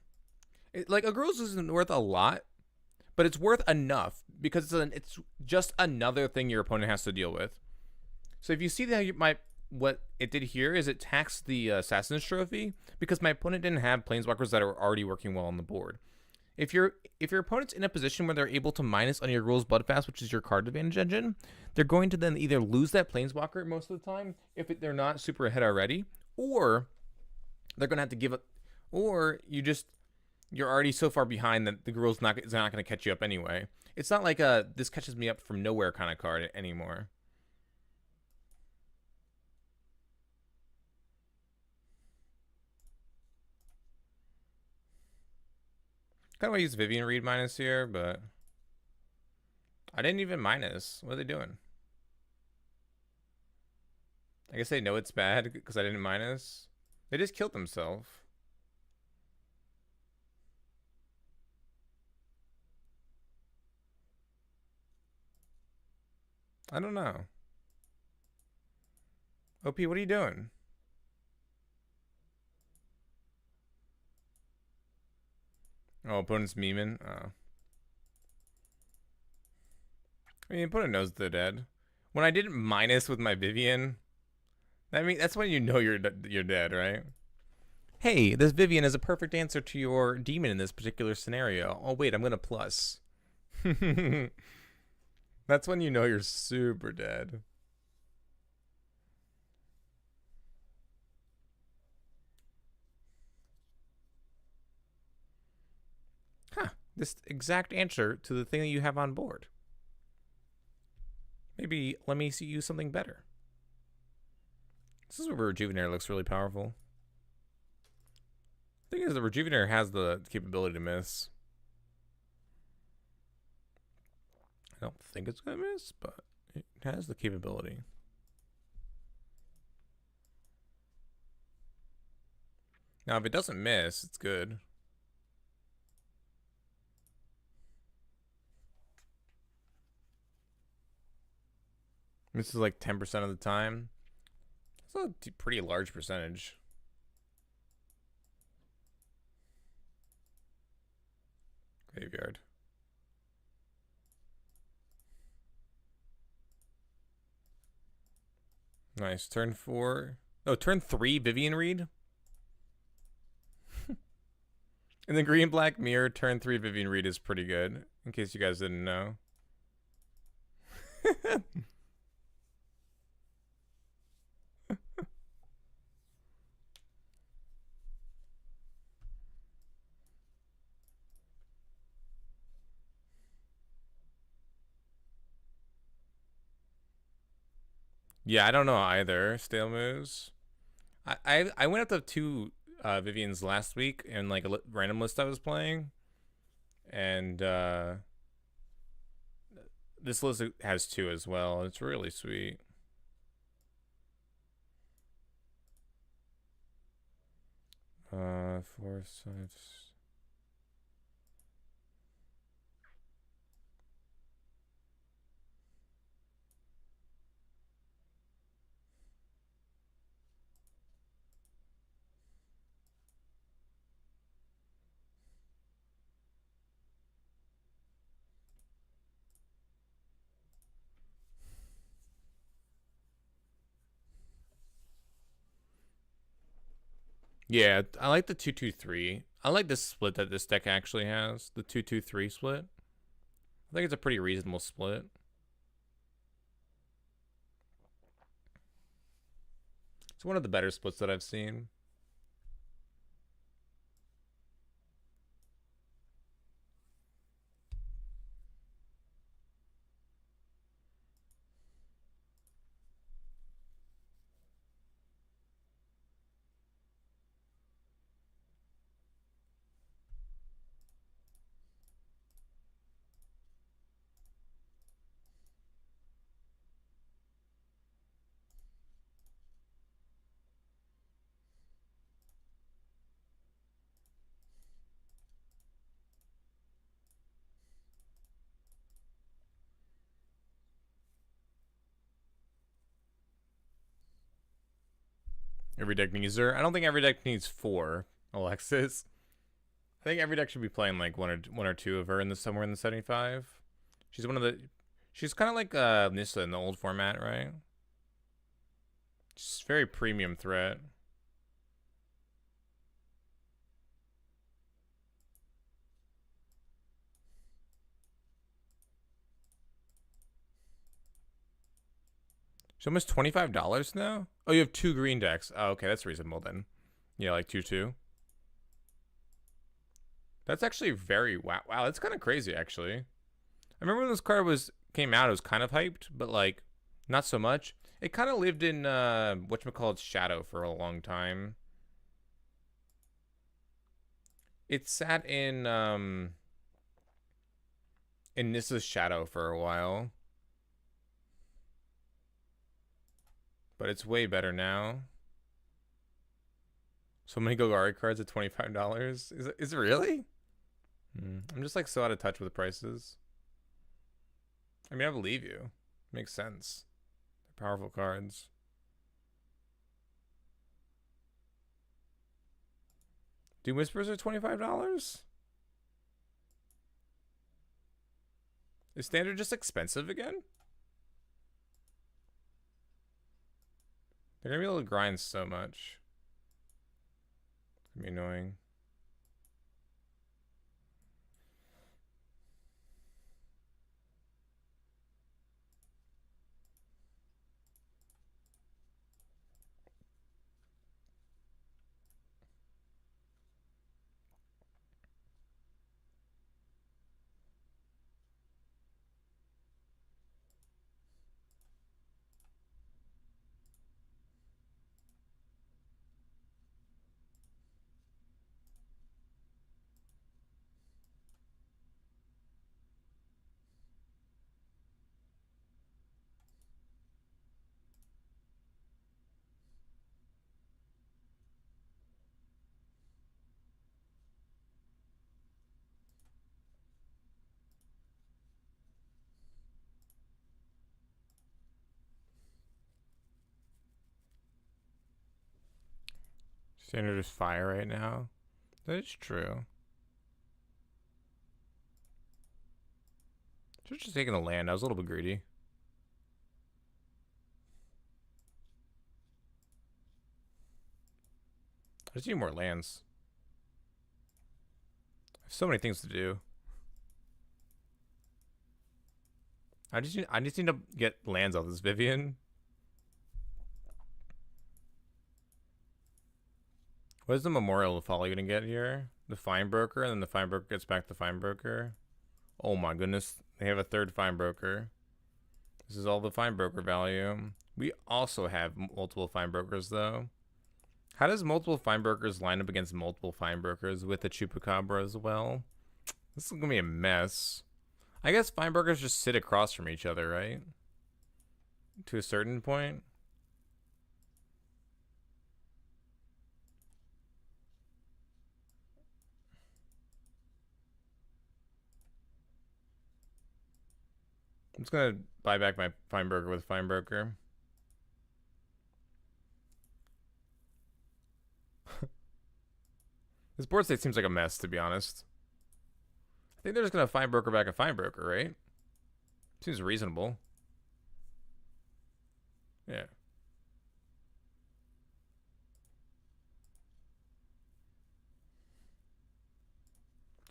Like, a Girls isn't worth a lot, but it's worth enough because it's just another thing your opponent has to deal with. So if you see that what it did here is it taxed the Assassin's Trophy because my opponent didn't have Planeswalkers that are already working well on the board. If your opponent's in a position where they're able to minus on your Girl's Bloodfast, which is your card advantage engine, they're going to then either lose that Planeswalker most of the time if they're not super ahead already, or they're going to have to give up, or you're already so far behind that the Girl's is not going to catch you up anyway. It's not like a this catches me up from nowhere kind of card anymore. Kind of want to use Vivian Reed minus here, but I didn't even minus. What are they doing? I guess they know it's bad because I didn't minus. They just killed themselves. I don't know. OP, what are you doing? Oh, opponent's memeing? Oh. I mean, opponent knows they're dead. When I didn't minus with my Vivian, that's when you know you're dead, right? Hey, this Vivian is a perfect answer to your demon in this particular scenario. Oh, wait, I'm going to plus. That's when you know you're super dead. Huh. This exact answer to the thing that you have on board. Maybe let me see you something better. This is where Rejuvenator looks really powerful. The thing is, the Rejuvenator has the capability to miss. I don't think it's going to miss, but it has the capability. Now, if it doesn't miss, it's good. This is like 10% of the time. It's a pretty large percentage. Graveyard. Nice. Turn 4. Oh, turn 3, Vivian Reed. And the green black mirror, turn 3, Vivian Reed is pretty good, in case you guys didn't know. Yeah, I don't know either. Stale moves. I went up to 2 Vivians last week in like a random list I was playing, and this list has 2 as well. It's really sweet. Foresight. Yeah, I like the 2-2-3. I like this split that this deck actually has. The 2-2-3 split. I think it's a pretty reasonable split. It's one of the better splits that I've seen. Every deck needs her. I don't think every deck needs 4 Alexis. I think every deck should be playing like one or two of her in the somewhere in the 75. She's one of the. She's kind of like Nissa in the old format, right? She's a very premium threat. She's almost $25 now. Oh, you have 2 green decks. Oh, okay, that's reasonable then. Yeah, like 2-2. That's actually very wow. Wow, that's kind of crazy actually. I remember when this card came out, it was kind of hyped, but like not so much. It kind of lived in whatchamacallit's shadow for a long time. It sat in Nissa's shadow for a while. But it's way better now. So many Golgari cards at $25. Is it really? I'm just like so out of touch with the prices. I mean, I believe you. Makes sense. They're powerful cards. Doom Whispers are $25? Is Standard just expensive again? They're gonna be able to grind so much. It's gonna be annoying. Standard is fire right now. That is true. Should have just taken the land. I was a little bit greedy. I just need more lands. I have so many things to do. I just need to get lands off this Vivian. What is the Memorial Folly gonna get here? The Fine Broker, and then the Fine Broker gets back the Fine Broker. Oh my goodness, they have a third Fine Broker. This is all the Fine Broker value. We also have multiple Fine Brokers though. How does multiple Fine Brokers line up against multiple Fine Brokers with the Chupacabra as well? This is gonna be a mess. I guess Fine Brokers just sit across from each other, right? To a certain point. I'm just gonna buy back my Fine Broker with Fine Broker. This board state seems like a mess, to be honest. I think they're just gonna Fine Broker back a Fine Broker, right? Seems reasonable. Yeah.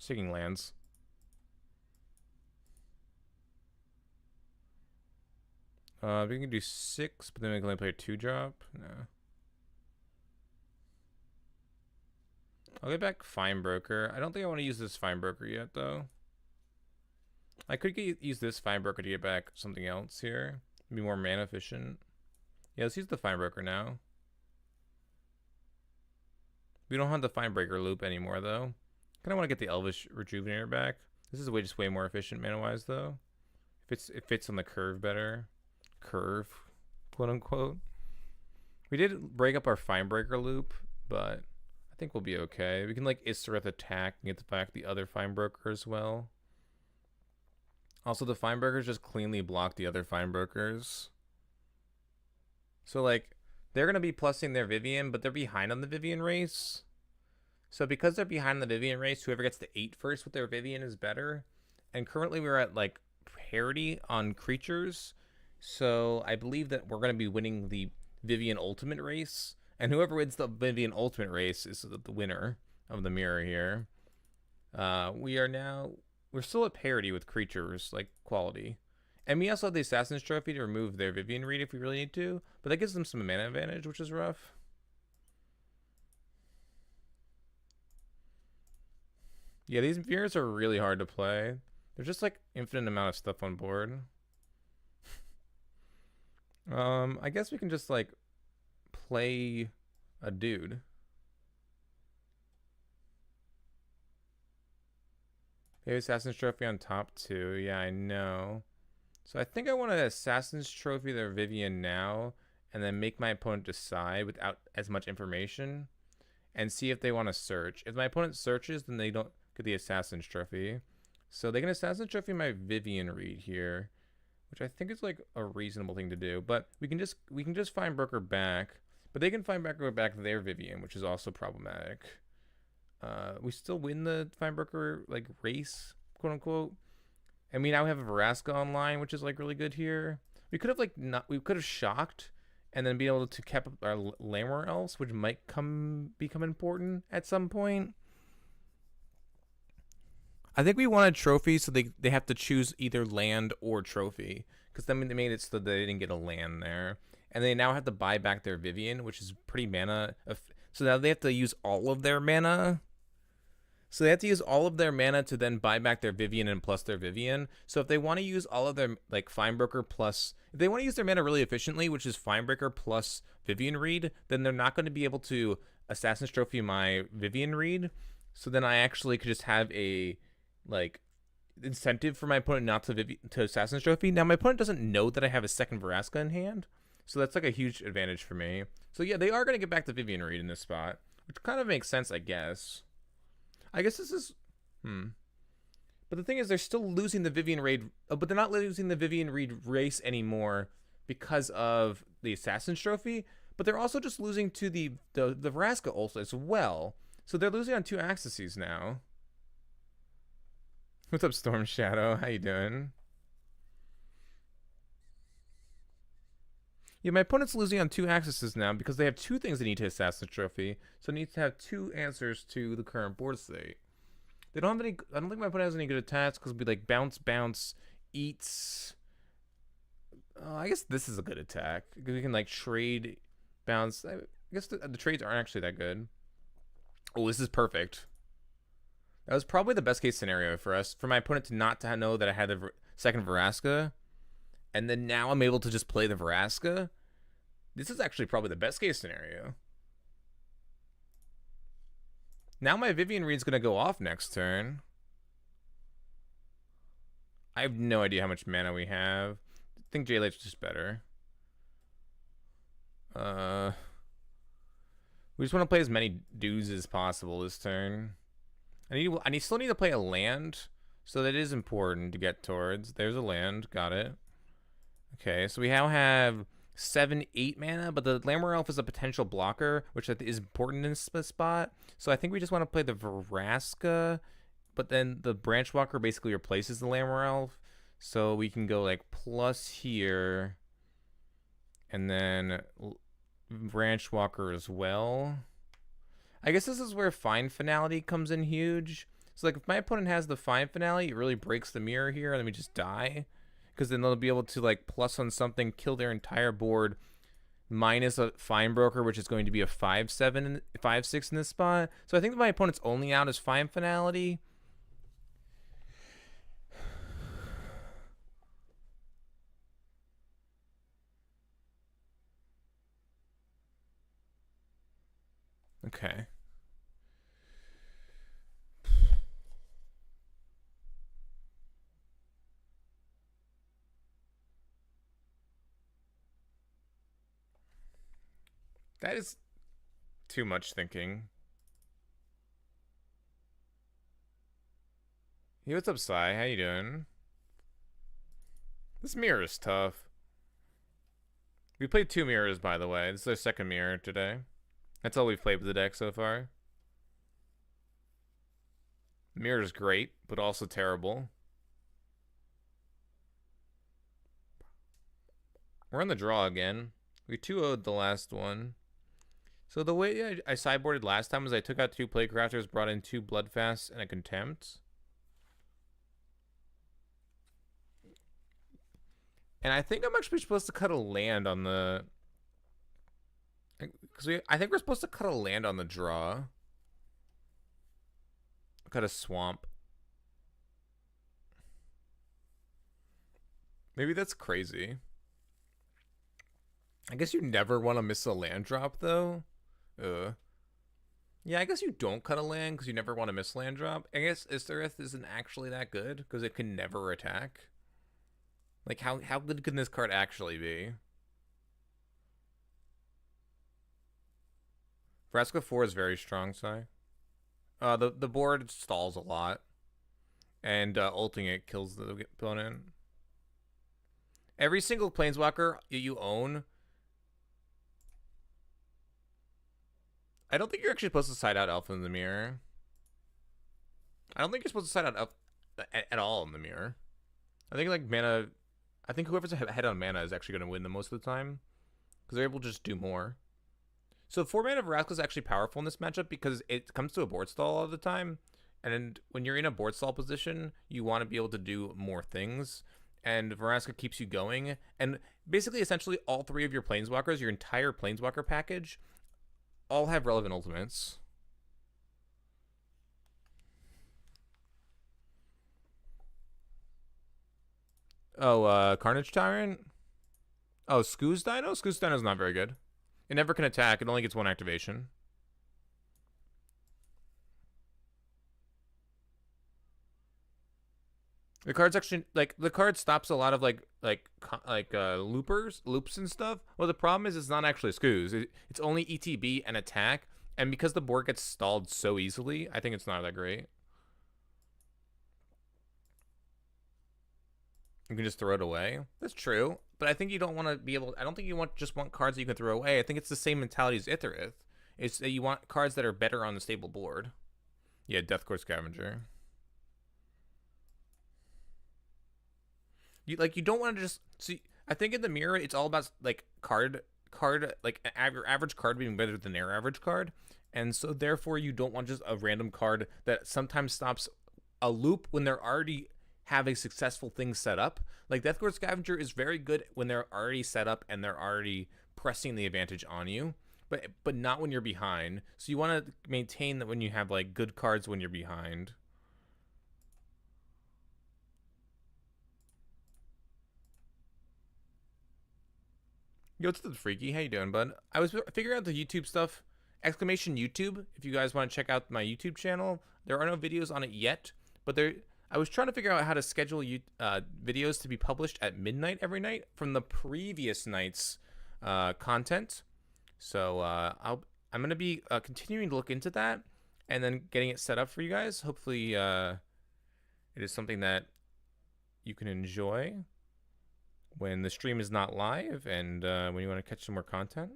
Just taking lands. We can do 6, but then we can only play a 2-drop. No. I'll get back Fine Broker. I don't think I want to use this Fine Broker yet, though. I could use this Fine Broker to get back something else here. Be more mana efficient. Yeah, let's use the Fine Broker now. We don't have the Fine Breaker loop anymore, though. Kind of want to get the Elvish Rejuvenator back. This is just way more efficient mana-wise, though. It fits on the curve better. Curve, quote unquote. We did break up our Fine Breaker loop, but I think we'll be okay. We can like Issereth attack and get back the other Fine Broker as well. Also, the Fine Brokers just cleanly block the other Fine Brokers. So like, they're going to be plussing their Vivian, but they're behind on the Vivian race. So because they're behind the Vivian race, whoever gets to 8 first with their Vivian is better. And currently we're at like parity on creatures. So I believe that we're going to be winning the Vivian Ultimate race. And whoever wins the Vivian Ultimate race is the winner of the mirror here. We're still at parity with creatures, like quality. And we also have the Assassin's Trophy to remove their Vivian Reed if we really need to. But that gives them some mana advantage, which is rough. Yeah, these mirrors are really hard to play. There's just like infinite amount of stuff on board. I guess we can just like play a dude. They have Assassin's Trophy on top too. Yeah, I know. So I think I want to Assassin's Trophy their Vivian now, and then make my opponent decide without as much information, and see if they want to search. If my opponent searches, then they don't get the Assassin's Trophy. So they can Assassin's Trophy my Vivian Reed here, which I think is like a reasonable thing to do. But we can just Fine Broker back, but they can Fine Broker back their Vivian, which is also problematic. We still win the Fine Broker like race, quote unquote. And we now have a Vraska online, which is like really good here. We could have we could have shocked and then be able to keep up our Lammer Elves, which might become important at some point. I think we wanted trophy, so they have to choose either land or trophy, because then they made it so they didn't get a land there. And they now have to buy back their Vivian, which is pretty mana. So now they have to use all of their mana. So they have to use all of their mana to then buy back their Vivian and plus their Vivian. So if they want to use all of their like Fine Broker plus, if they want to use their mana really efficiently, which is Fine Breaker plus Vivian Reed, then they're not going to be able to Assassin's Trophy my Vivian Reed. So then I actually could just have a like incentive for my opponent not to Assassin's Trophy. Now my opponent doesn't know that I have a second Vraska in hand, so that's like a huge advantage for me. So yeah, they are going to get back to Vivian Reed in this spot, which kind of makes sense, I guess. I guess this is But the thing is, they're still losing the Vivian Reed, but they're not losing the Vivian Reed race anymore because of the Assassin's Trophy. But they're also just losing to the Vraska also as well. So they're losing on 2 axes now. What's up, Storm Shadow? How you doing? Yeah, my opponent's losing on 2 axes now because they have 2 things they need to Assassin's Trophy. So it needs to have 2 answers to the current board state. They don't have any. I don't think my opponent has any good attacks because it'll be like bounce, eats. I guess this is a good attack because we can like trade, bounce. I guess the trades aren't actually that good. Oh, this is perfect. That was probably the best case scenario for us, for my opponent to not to know that I had the second Vraska, and then now I'm able to just play the Vraska. This is actually probably the best case scenario. Now my Vivian Reed's going to go off next turn. I have no idea how much mana we have. I think J-Light's just better. We just want to play as many dudes as possible this turn. I still need to play a land, so that is important to get towards. There's a land, got it. Okay, so we now have 7, 8 mana, but the Lammer Elf is a potential blocker, which is important in this spot. So I think we just want to play the Vraska, but then the Branch Walker basically replaces the Lammer Elf. So we can go like plus here, and then Branch Walker as well. I guess this is where Fine Finality comes in huge. So like if my opponent has the Fine Finale, it really breaks the mirror here, and then we just die. Because then they'll be able to like plus on something, kill their entire board, minus a Fine Broker, which is going to be a 5-7, 5-6 in this spot. So I think that my opponent's only out is Fine Finality. Okay. That is too much thinking. Hey, what's up, Sai? How you doing? This mirror is tough. We played 2 mirrors, by the way. This is our second mirror today. That's all we've played with the deck so far. Mirror is great, but also terrible. We're on the draw again. We 2-0'd the last one. So the way I sideboarded last time was I took out 2 Playcrafters, brought in 2 Bloodfasts, and a Contempt. And I think I'm actually supposed to cut a land on the... Because I think we're supposed to cut a land on the draw. Cut a swamp. Maybe that's crazy. I guess you never want to miss a land drop, though. Yeah, I guess you don't cut a land because you never want to miss land drop. I guess Istareth isn't actually that good because it can never attack. Like, how good can this card actually be? Vraska 4 is very strong, Sai. The board stalls a lot. And ulting it kills the opponent. Every single Planeswalker you own... I don't think you're actually supposed to side out Elf in the Mirror. I don't think you're supposed to side out Elf at all in the Mirror. I think like mana... I think whoever's ahead on mana is actually going to win the most of the time. Because they're able to just do more. So 4 mana Vraska is actually powerful in this matchup because it comes to a board stall all the time. And when you're in a board stall position, you want to be able to do more things. And Vraska keeps you going. And basically, essentially, all 3 of your Planeswalkers, your entire Planeswalker package, all have relevant ultimates. Oh, Carnage Tyrant? Oh, Skooz Dino? Skooz Dino's not very good. It never can attack. It only gets 1 activation. The card's actually, like, the card stops a lot of, loops and stuff. Well, the problem is it's not actually Skooz. It's only ETB and attack. And because the board gets stalled so easily, I think it's not that great. You can just throw it away. That's true. But I think you don't want to be able... I don't think you just want cards that you can throw away. I think it's the same mentality as Itherith. It's that you want cards that are better on the stable board. Yeah, Deathcore Scavenger. You don't want to just... See, I think in the mirror, it's all about, like, like, your average card being better than their average card. And so, therefore, you don't want just a random card that sometimes stops a loop when they're already... have a successful thing set up. Like Deathcore Scavenger is very good when they're already set up and they're already pressing the advantage on you, but not when you're behind. So you want to maintain that when you have like good cards when you're behind. Yo, what's up, Freaky? How you doing, bud? I was figuring out the YouTube stuff. Exclamation YouTube. If you guys want to check out my YouTube channel, there are no videos on it yet, but there. I was trying to figure out how to schedule videos to be published at midnight every night from the previous night's content. So I'm going to be continuing to look into that and then getting it set up for you guys. Hopefully it is something that you can enjoy when the stream is not live and when you want to catch some more content.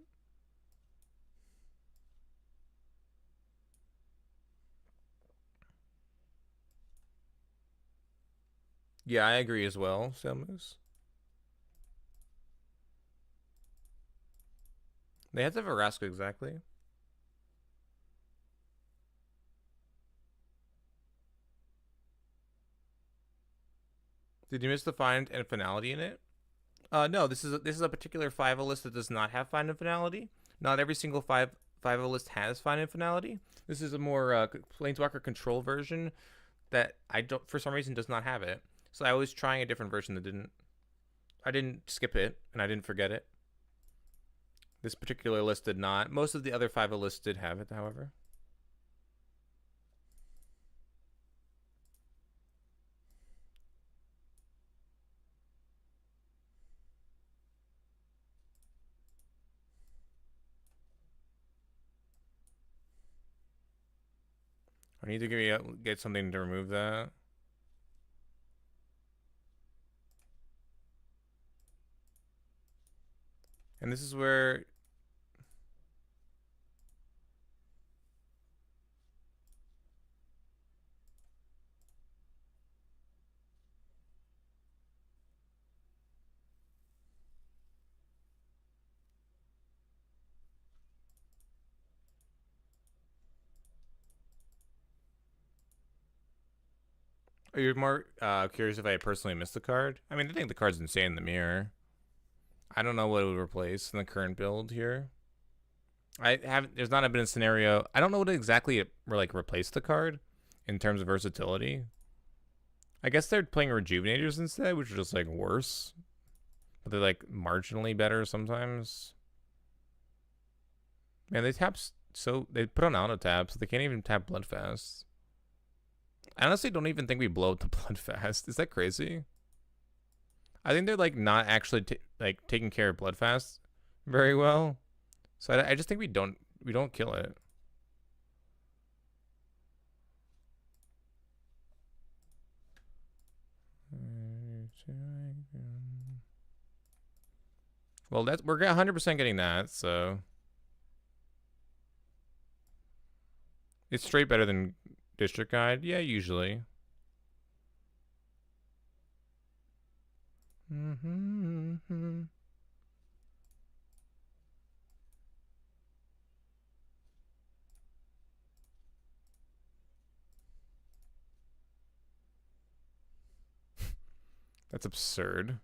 Yeah, I agree as well, Selmus. They have to have a Vraska exactly. Did you miss the find and finality in it? No. This is a particular 5 list that does not have find and finality. Not every single 5 list has find and finality. This is a more Planeswalker control version that I don't, for some reason, does not have it. So I was trying a different version that didn't. I didn't skip it and I didn't forget it. This particular list did not. Most of the other 5 lists did have it, however. I need to get something to remove that. And this is where are you more curious if I personally missed the card? I mean, I think the card's insane in the mirror. I don't know what it would replace in the current build here. There's not been a scenario. I don't know what exactly replaced the card in terms of versatility. I guess they're playing Rejuvenators instead, which are just like worse, but they're like marginally better sometimes. Man, they put on auto tap, so they can't even tap Bloodfast. I honestly don't even think we blow up the Bloodfast. Is that crazy? I think they're like not actually taking care of Bloodfast very well. So I just think we don't kill it. Well, we're 100% getting that, so it's straight better than District Guide. Yeah, usually. That's absurd.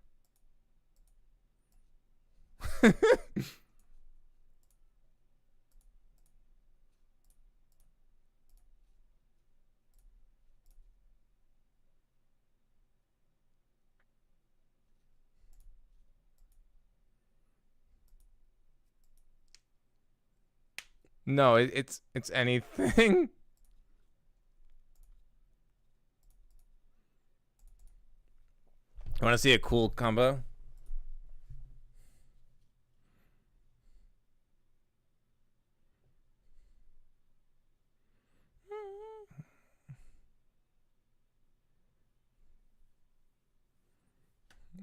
No, it's anything. I want to see a cool combo.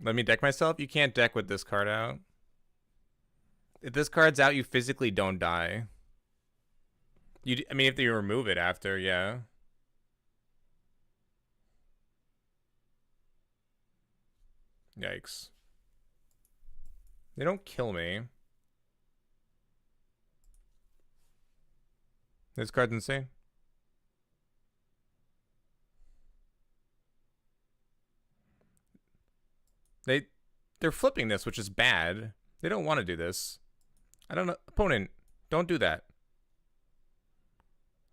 Let me deck myself. You can't deck with this card out. If this card's out, you physically don't die. I mean, if you remove it after, yeah. Yikes. They don't kill me. This card's insane. They're flipping this, which is bad. They don't want to do this. I don't know. Opponent, don't do that.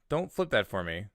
Don't flip that for me.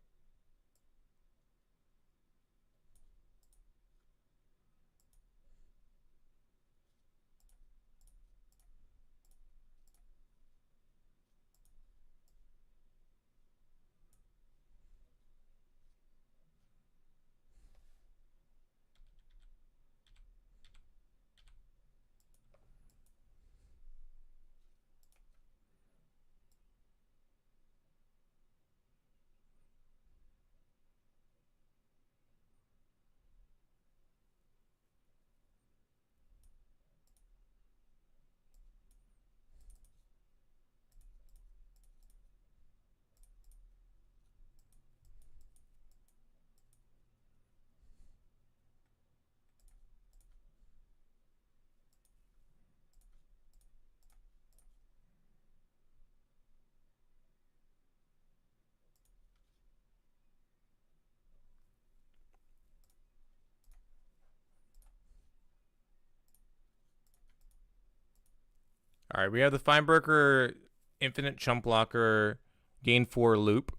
All right, we have the Feinberger Infinite Chump Blocker Gain 4 loop.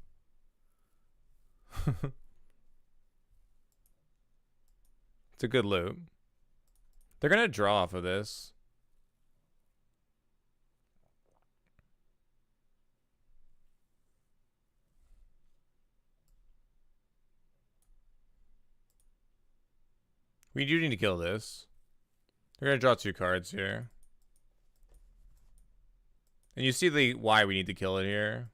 It's a good loop. They're going to draw off of this. We do need to kill this. They're going to draw 2 cards here. And you see the why we need to kill it here.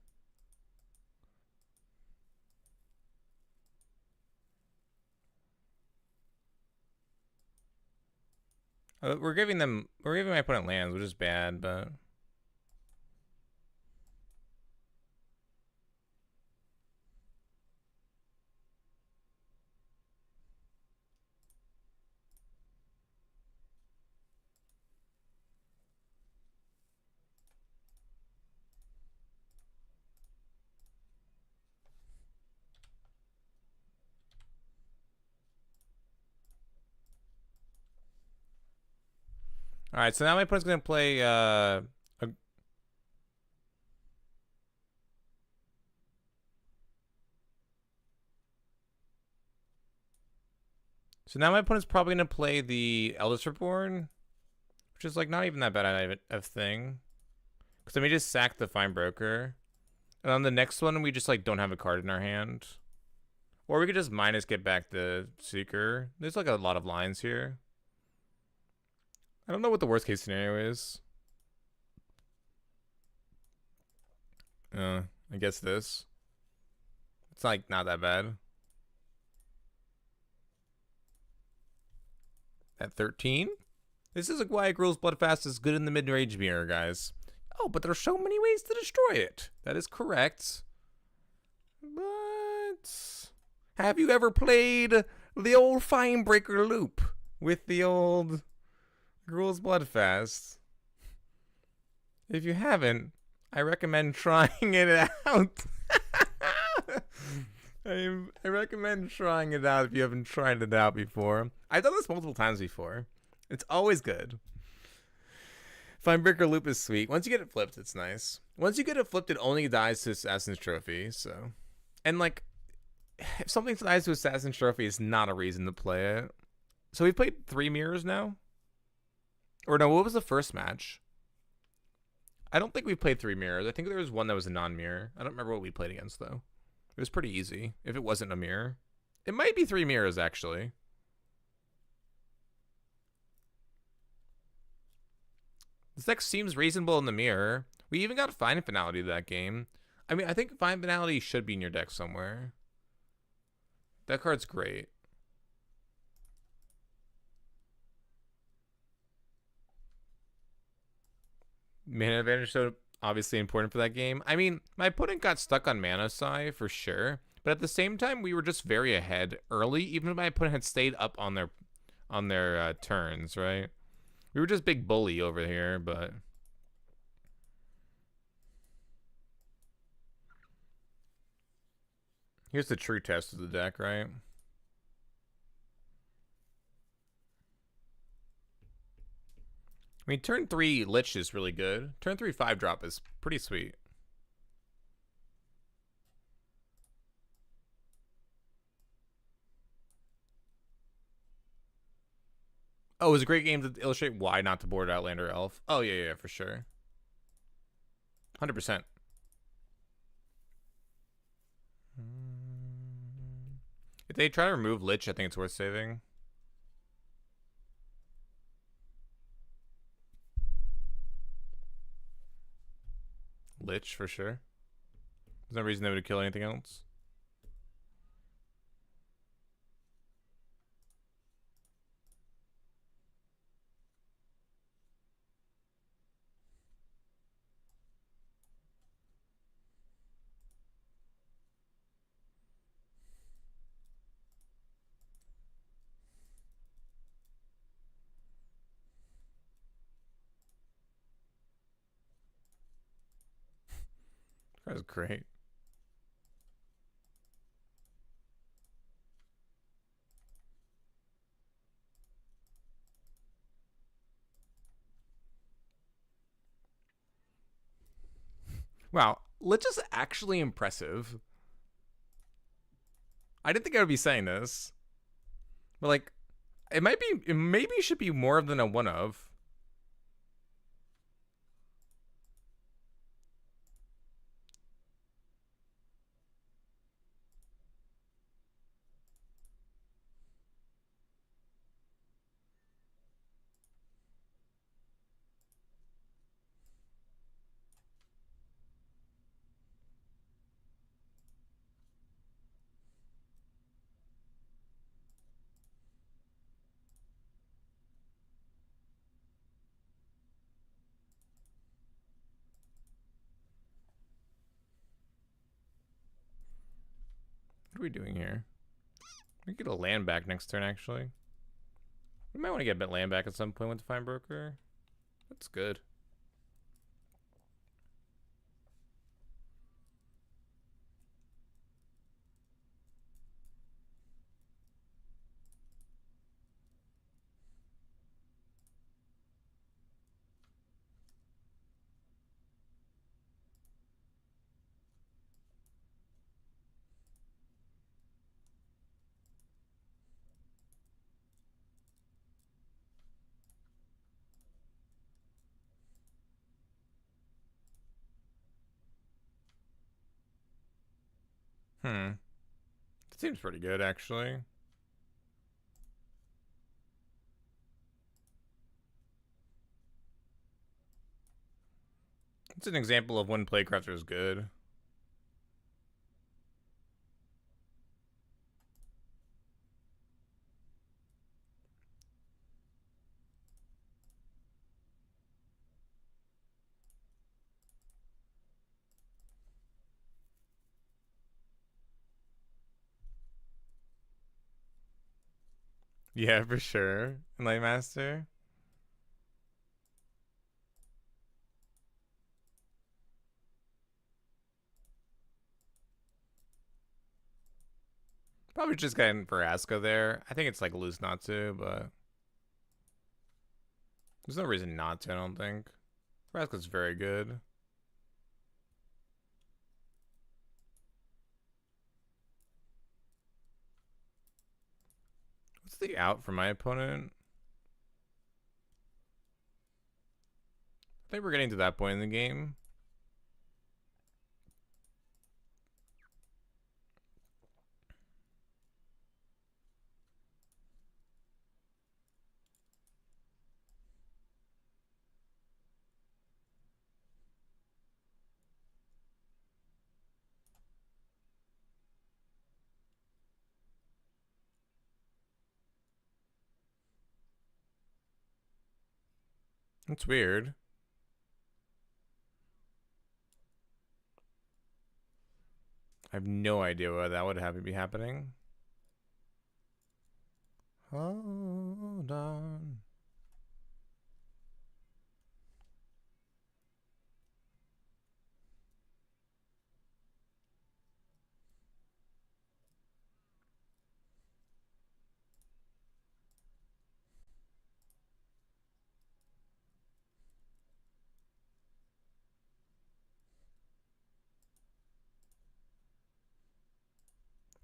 We're giving my opponent lands, which is bad, but all right. So now my opponent's gonna play. So now my opponent's probably gonna play the Eldest Reborn, which is like not even that bad of thing. Because then we just sack the Fine Broker, and on the next one we just like don't have a card in our hand, or we could just minus get back the Seeker. There's like a lot of lines here. I don't know what the worst case scenario is. I guess this. It's like not that bad. At 13? This is why Gruul's Bloodfast is good in the mid-range mirror, guys. Oh, but there's so many ways to destroy it. That is correct. But have you ever played the old Finebreaker loop with the old Gruul's Bloodfast? If you haven't, I recommend trying it out. I recommend trying it out if you haven't tried it out before. I've done this multiple times before. It's always good. Finebreaker loop is sweet. Once you get it flipped, it's nice. Once you get it flipped, it only dies to Assassin's Trophy. So, and like, if something dies to Assassin's Trophy, it's not a reason to play it. So we've played 3 mirrors now. Or no, what was the first match? I don't think we played 3 mirrors. I think there was one that was a non-mirror. I don't remember what we played against though. It was pretty easy if it wasn't a mirror. It might be 3 mirrors actually. This deck seems reasonable in the mirror. We even got Fine Finality that game. I mean, I think Fine Finality should be in your deck somewhere. That card's great. Mana advantage so obviously important for that game. I mean, my opponent got stuck on Mana Psi for sure, but at the same time, we were just very ahead early. Even if my opponent had stayed up on their turns, right? We were just big bully over here, but here's the true test of the deck, right? I mean, turn 3 Lich is really good. Turn 3 5-drop is pretty sweet. Oh, it was a great game to illustrate why not to board Outlander Elf. Oh, yeah, for sure. 100%. If they try to remove Lich, I think it's worth saving. Lich, for sure. There's no reason they would kill anything else. That was great. Wow, Lich is actually impressive. I didn't think I would be saying this, but like, it maybe should be more than a one of. What are we doing here? We get a land back next turn, actually. We might want to get a bit land back at some point with the Fine Broker. That's good. That seems pretty good, actually. It's an example of when Playcrafter is good. Yeah, for sure. Lightmaster. Probably just getting Veraska there. I think it's like loose not to, but there's no reason not to, I don't think. Veraska's very good. What's the out for my opponent? I think we're getting to that point in the game. That's weird. I have no idea why that would have to be happening. Hold on.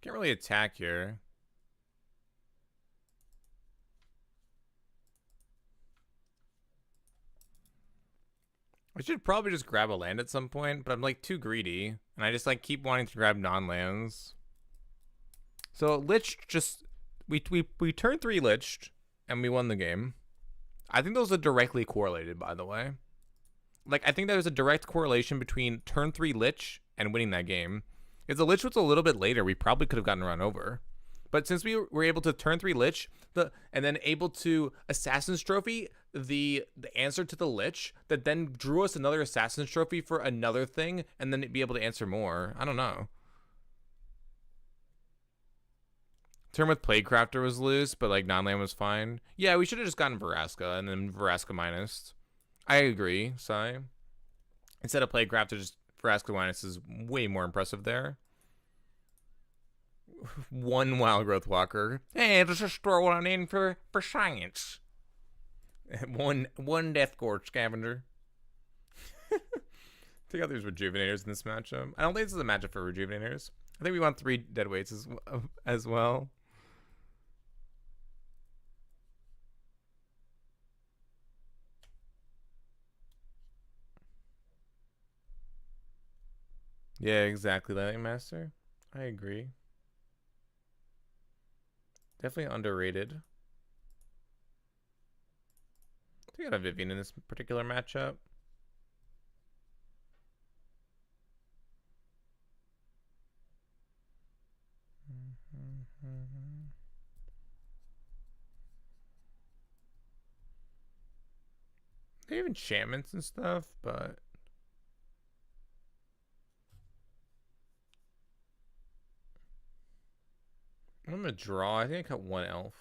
Can't really attack here. I should probably just grab a land at some point, but I'm like too greedy, and I just like keep wanting to grab non-lands. So Lich just we turned 3 Liched, and we won the game. I think those are directly correlated, by the way. Like I think there's a direct correlation between turn 3 Lich and winning that game. If the Lich was a little bit later, we probably could have gotten run over. But since we were able to turn 3 Lich, and then able to Assassin's Trophy the answer to the Lich, that then drew us another Assassin's Trophy for another thing, and then be able to answer more. I don't know. Turn with Plaguecrafter was loose, but like non-land was fine. Yeah, we should have just gotten Veraska and then Veraska minus. I agree, Sai. Instead of Plaguecrafter, just Veraska minus is way more impressive there. One Wild Growth Walker. Hey, let's just throw one in for science. one Death Gorge Scavenger. Take out these Rejuvenators in this matchup. I don't think this is a matchup for Rejuvenators. I think we want 3 Deadweights as well. Yeah, exactly, Lightning Master. I agree. Definitely underrated. We got a Vivian in this particular matchup. They have enchantments and stuff, but I'm gonna draw. I think I cut 1 elf.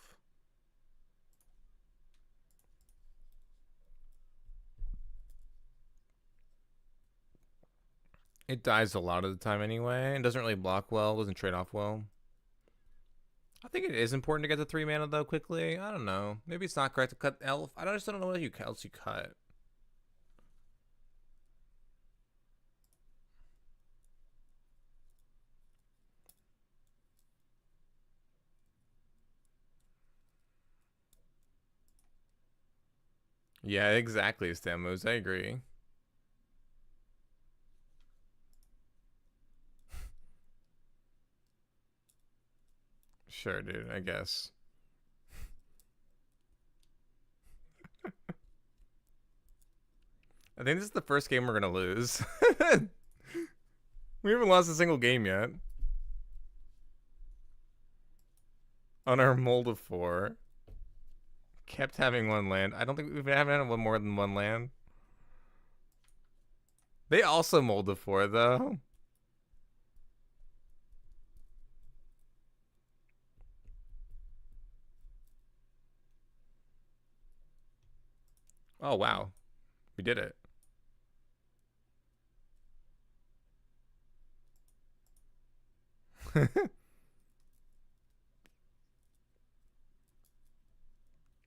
It dies a lot of the time anyway. It doesn't really block well. Doesn't trade off well. I think it is important to get the 3 mana though quickly. I don't know. Maybe it's not correct to cut elf. I just don't know what else you cut. Yeah, exactly, Stamos. I agree. Sure, dude. I guess. I think this is the first game we're gonna lose. We haven't lost a single game yet. On our mold of 4. Kept having 1 land. I don't think we haven't had one more than 1 land. They also mold of 4 though. Oh wow. We did it.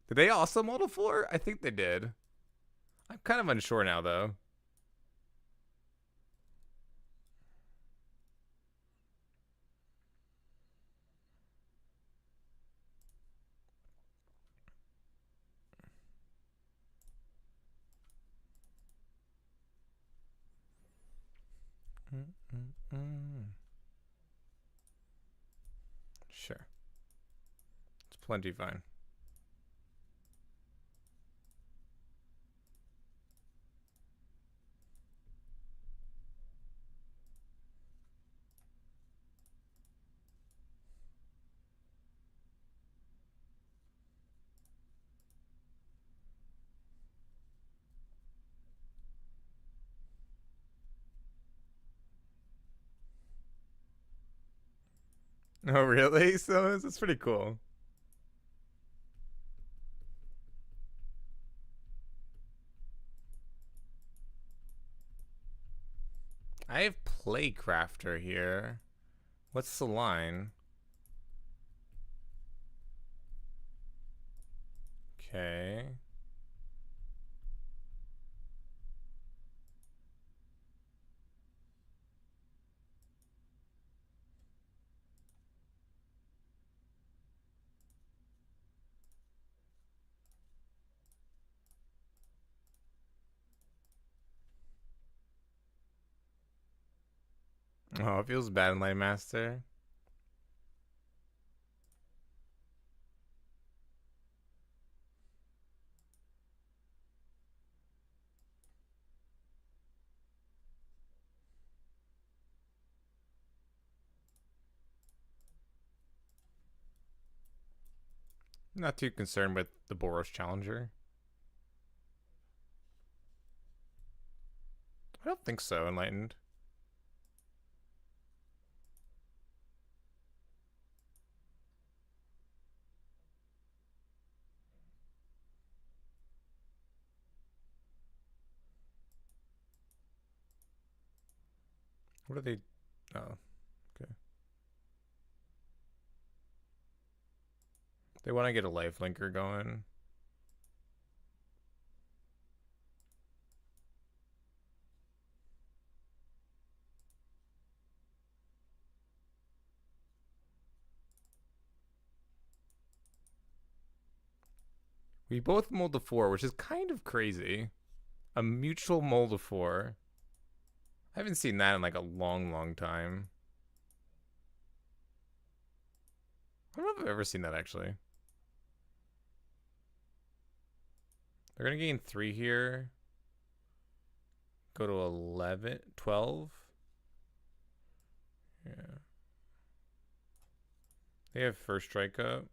Did they also mold a 4? I think they did. I'm kind of unsure now though. Sure. It's plenty fine. Oh really? So that's pretty cool. I have Playcrafter here. What's the line? Okay. Oh, it feels bad in Light Master. Not too concerned with the Boros Challenger. I don't think so, Enlightened. What are they? Oh, okay. They want to get a lifelinker going. We both mulled to 4, which is kind of crazy. A mutual mull to 4. I haven't seen that in like a long time. I don't know if I've ever seen that actually. They're gonna gain 3 here. Go to 11, 12. Yeah. They have first strike up.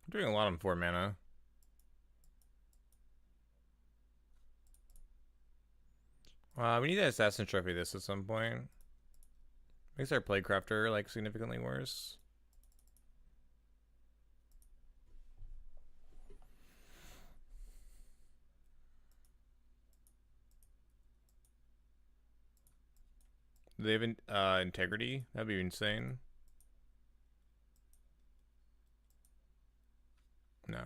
I'm doing a lot on 4 mana. We need to Assassin Trophy this at some point. Makes our Playcrafter like significantly worse. Do they have integrity? That'd be insane. No.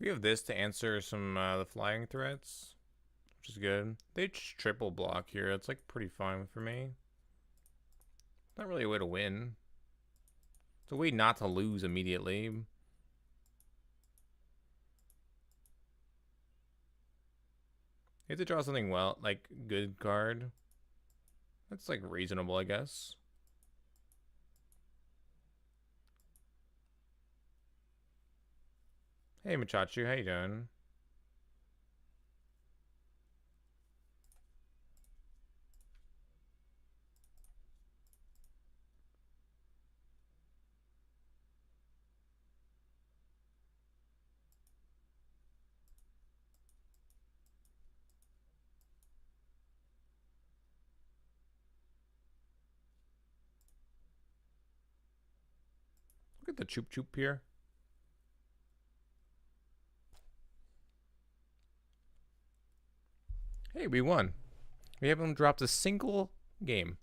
We have this to answer some the flying threats, which is good. They just triple block here. It's like pretty fine for me. Not really a way to win. It's a way not to lose immediately. You have to draw something well, like good card. That's like reasonable, I guess. Hey Machachu, how you doing? Look at the choop choop here. Hey, we won. We haven't dropped a single game.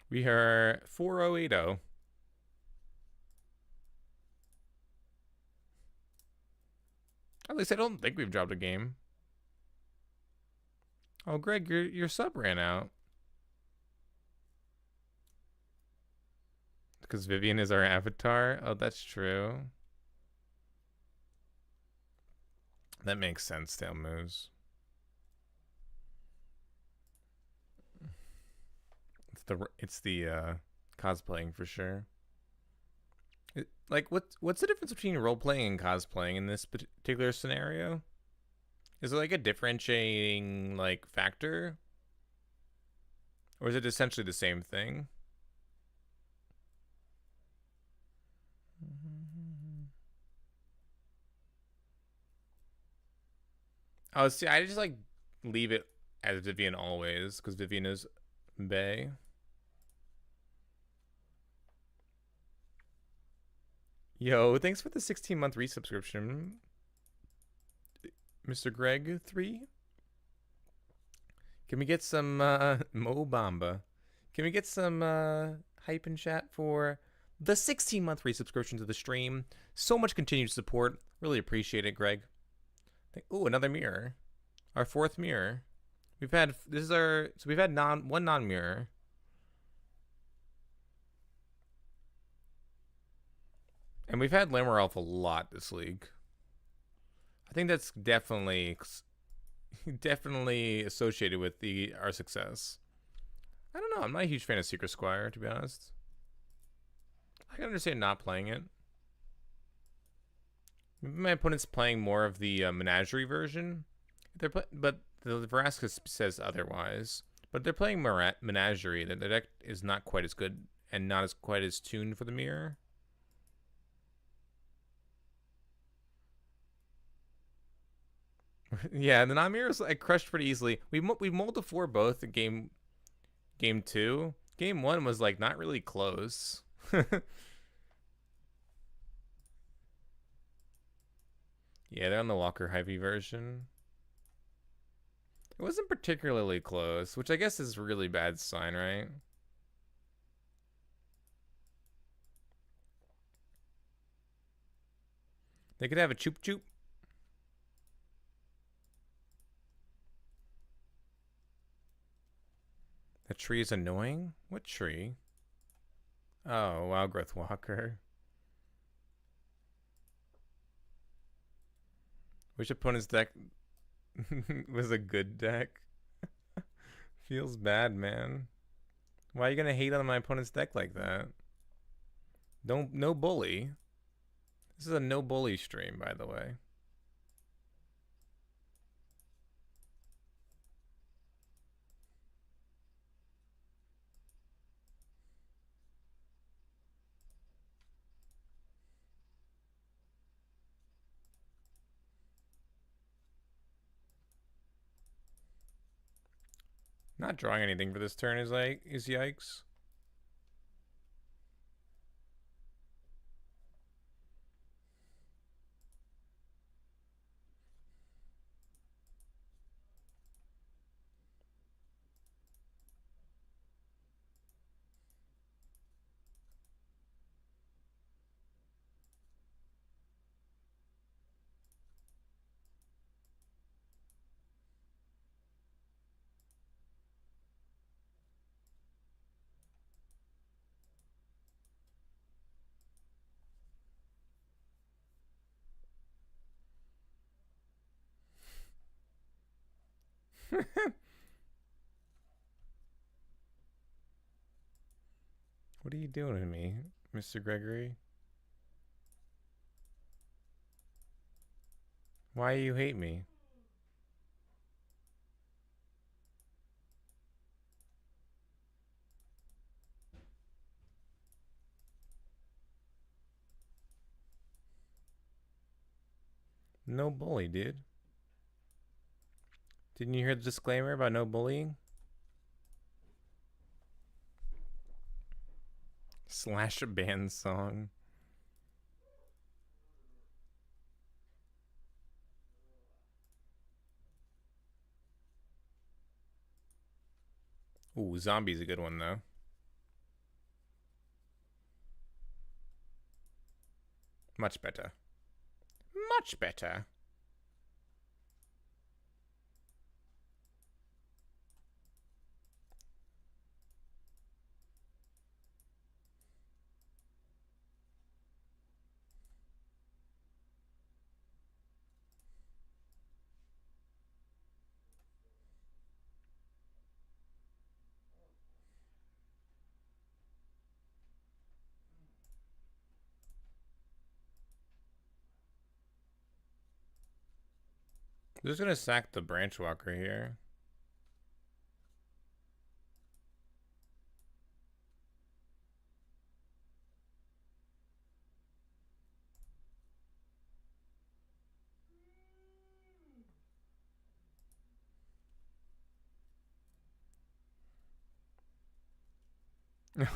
We are 4080. At least I don't think we've dropped a game. Oh, Greg, your sub ran out. Because Vivian is our avatar? Oh, that's true. That makes sense, Tail moves. It's the cosplaying for sure. Like what's the difference between role playing and cosplaying in this particular scenario? Is it like a differentiating like factor? Or is it essentially the same thing? Oh, see, I just like leave it as Vivian always, because Vivian is Bay. Yo, thanks for the 16-month resubscription, Mr. Greg 3. Can we get some Mo Bamba? Can we get some hype in chat for the 16-month resubscription to the stream? So much continued support. Really appreciate it, Greg. Oh, another mirror. Our 4th mirror. We've had one non-mirror. And we've had Lamarelf a lot this league. I think that's definitely associated with our success. I don't know. I'm not a huge fan of Secret Squire, to be honest. I can understand not playing it. Maybe my opponent's playing more of the Menagerie version. But the Vraska says otherwise. But they're playing Menagerie. The deck is not quite as good and not as quite as tuned for the mirror. Yeah, the non-mirrors I crushed pretty easily. We mulled to 4 both in game 2. Game 1 was like not really close. Yeah, they're on the Walker Hy-Vee version. It wasn't particularly close, which I guess is a really bad sign, right? They could have a choop choop. That tree is annoying? What tree? Oh, Wild Growth Walker. Which opponent's deck was a good deck? Feels bad, man. Why are you gonna hate on my opponent's deck like that? No bully. This is a no bully stream, by the way. Not drawing anything for this turn is yikes. What are you doing to me, Mr. Gregory? Why you hate me? No bully, dude. Didn't you hear the disclaimer about no bullying? Slash a band song. Ooh, zombie's a good one though. Much better. Much better. I'm just gonna sack the branch walker here.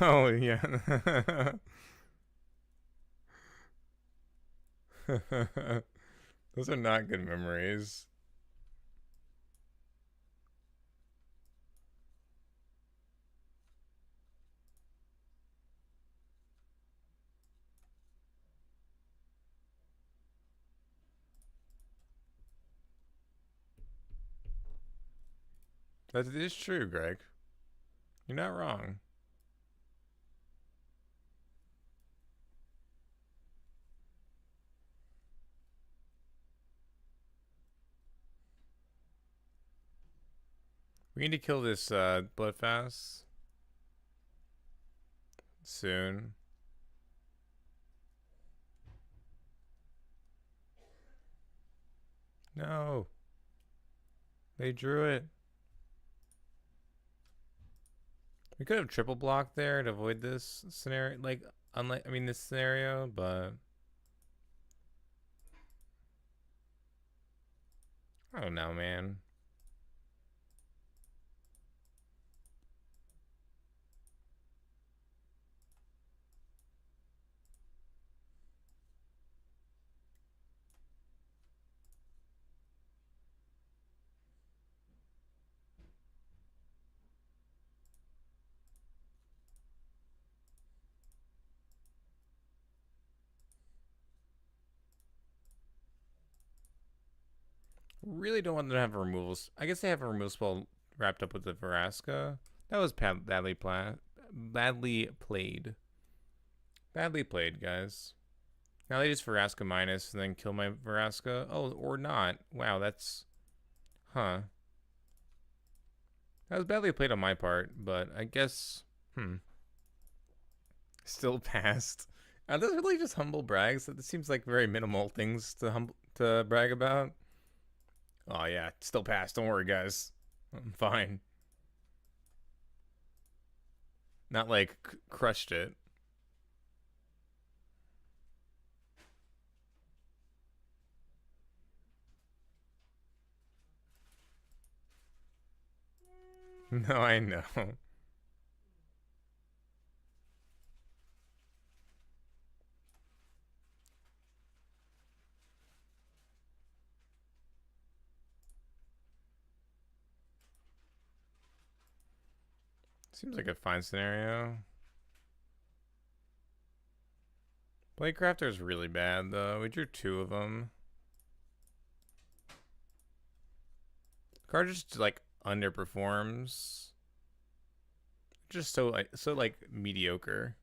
Oh yeah. Those are not good memories. That is true, Greg. You're not wrong. We need to kill this Bloodfast soon. No. They drew it. We could have triple blocked there to avoid this scenario. Like, unlike, I mean, this scenario, but I don't know, man. Really don't want them to have removals. I guess they have a removal spell wrapped up with the Veraska. That was badly played. Badly played, guys. Now they just Veraska minus and then kill my Veraska. Oh, or not. Wow, that's... Huh. That was badly played on my part, but I guess... Still passed. Are those really just humble brags? That seems like very minimal things to brag about. Oh yeah, still passed. Don't worry, guys. I'm fine. Not like crushed it. No, I know. Seems like a fine scenario. Playcrafter's really bad, though. We drew 2 of them. Card just, like, underperforms. Just so like, mediocre.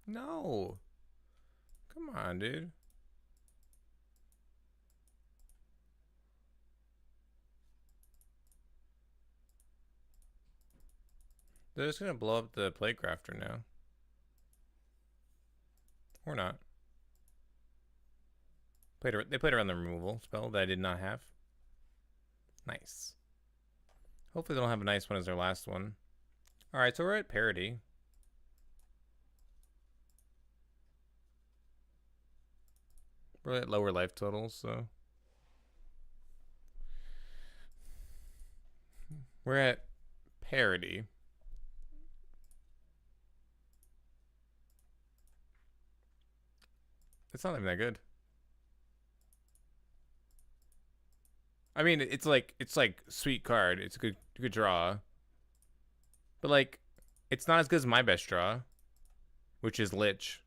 No. Come on, dude. They're just gonna blow up the Playcrafter now. Or not. They played around the removal spell that I did not have. Nice. Hopefully they don't have a nice one as their last one. Alright, so we're at parity. We're at lower life totals, so... We're at parity. It's not even that good. I mean, it's like sweet card. It's a good draw. But like, it's not as good as my best draw, which is Lich.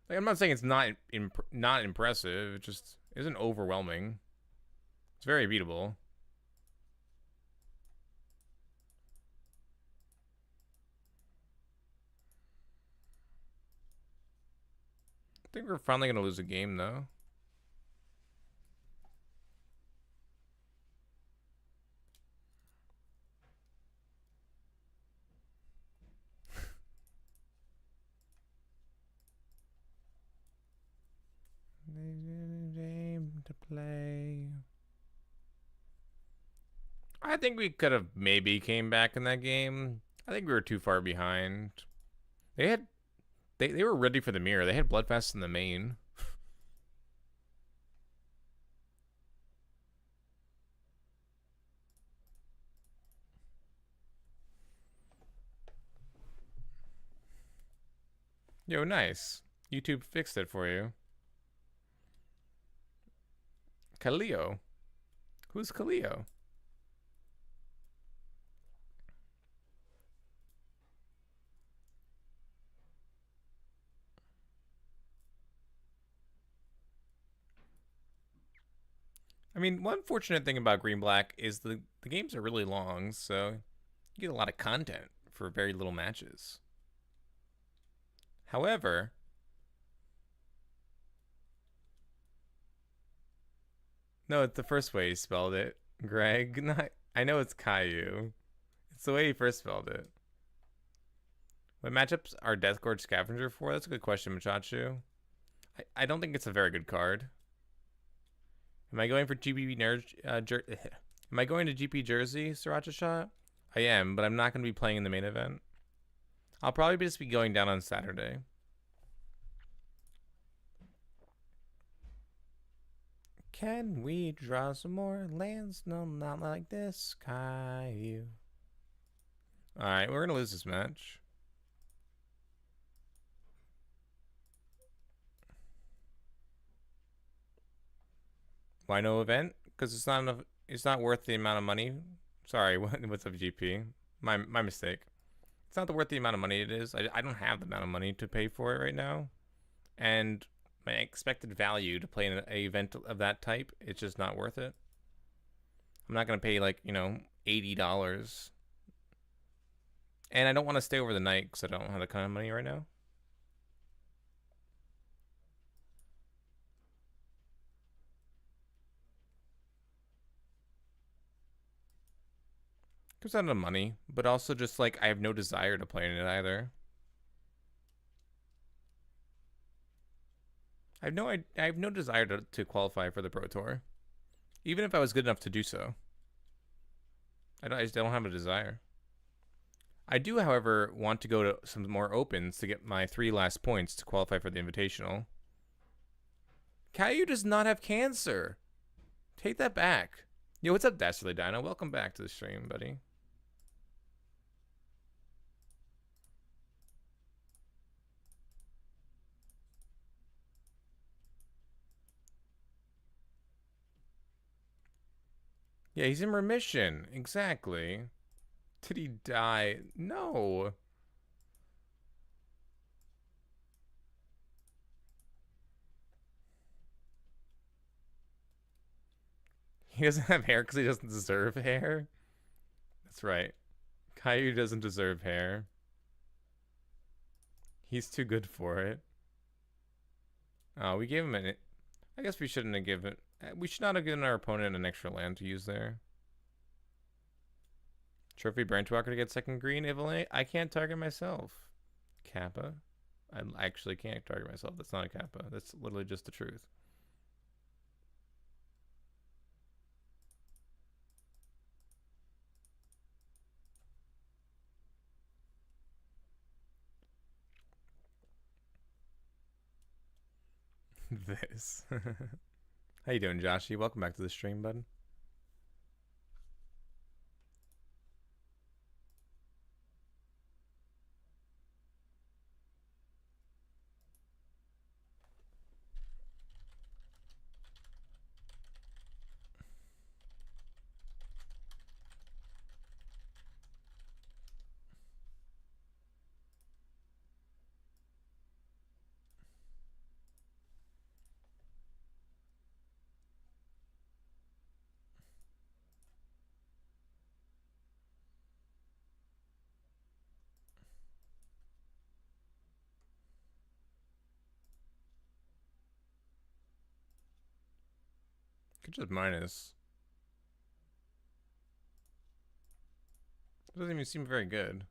Like, I'm not saying it's not impressive. It just isn't overwhelming. It's very beatable. I think we're finally gonna lose a game though. Game to play. I think we could have maybe came back in that game. I think we were too far behind. They were ready for the mirror. They had Bloodfest in the main. Yo, nice. YouTube fixed it for you. Kaleo. Who's Kaleo? I mean, one fortunate thing about Green Black is the games are really long, so You get a lot of content for very little matches. However, no, it's the first way he spelled it, Greg. Not, I know it's Caillou. It's the way he first spelled it. What matchups are Death Gorge Scavenger for? That's a good question, Machachu. I don't think it's a very good card. Am I going for GP Nerd? Am I going to GP Jersey, Sriracha Shot? I am, but I'm not going to be playing in the main event. I'll probably just be going down on Saturday. Can we draw some more lands? No, not like this, Caillou. Alright, we're going to lose this match. Why no event? Because it's not enough. It's not worth the amount of money. Sorry, what's up, GP? My mistake. It's not worth the amount of money it is. I don't have the amount of money to pay for it right now, and my expected value to play an event of that type, it's just not worth it. I'm not gonna pay like $80, and I don't want to stay over the night because I don't have the kind of money right now. Comes down to money, but also just like I have no desire to play in it either. I have no desire to qualify for the Pro Tour, even if I was good enough to do so. I just don't have a desire. I do, however, want to go to some more opens to get my 3 last points to qualify for the Invitational. Caillou does not have cancer. Take that back. Yo, what's up, Dastardly Dino? Welcome back to the stream, buddy. Yeah, he's in remission. Exactly. Did he die? No. He doesn't have hair because he doesn't deserve hair. That's right. Caillou doesn't deserve hair. He's too good for it. Oh, we gave him an... I guess we shouldn't have given... We should not have given our opponent an extra land to use there. Trophy Branchwalker to get second green. Evelyn, I can't target myself. Kappa. I actually can't target myself. That's not a Kappa. That's literally just the truth. This. How you doing, Joshy? Welcome back to the stream, bud. Could just minus. It doesn't even seem very good.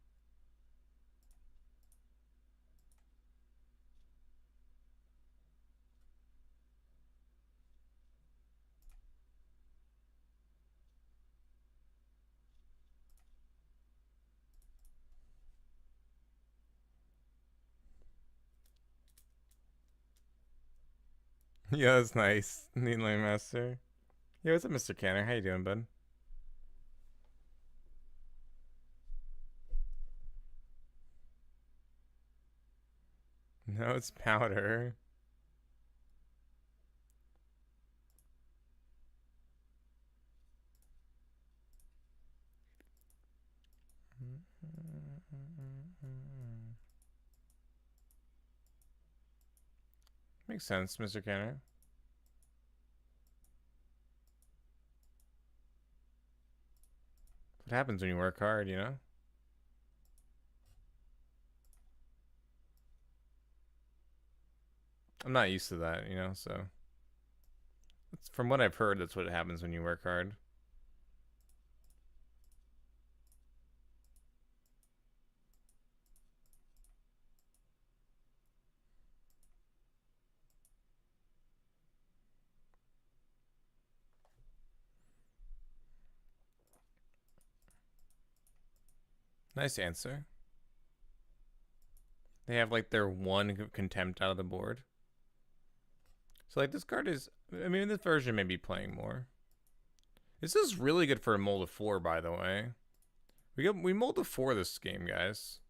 Yeah, that's nice. Neat Lane Master. Yeah, what's up, Mr. Canner? How you doing, bud? No, it's powder. Makes sense, Mr. Canner. What happens when you work hard, you know? I'm not used to that, you know, so from what I've heard, that's what happens when you work hard. Nice answer. They have like their one contempt out of the board. So like this card is, I mean, this version may be playing more. This is really good for a mold of 4, by the way. We mold of 4 this game, guys.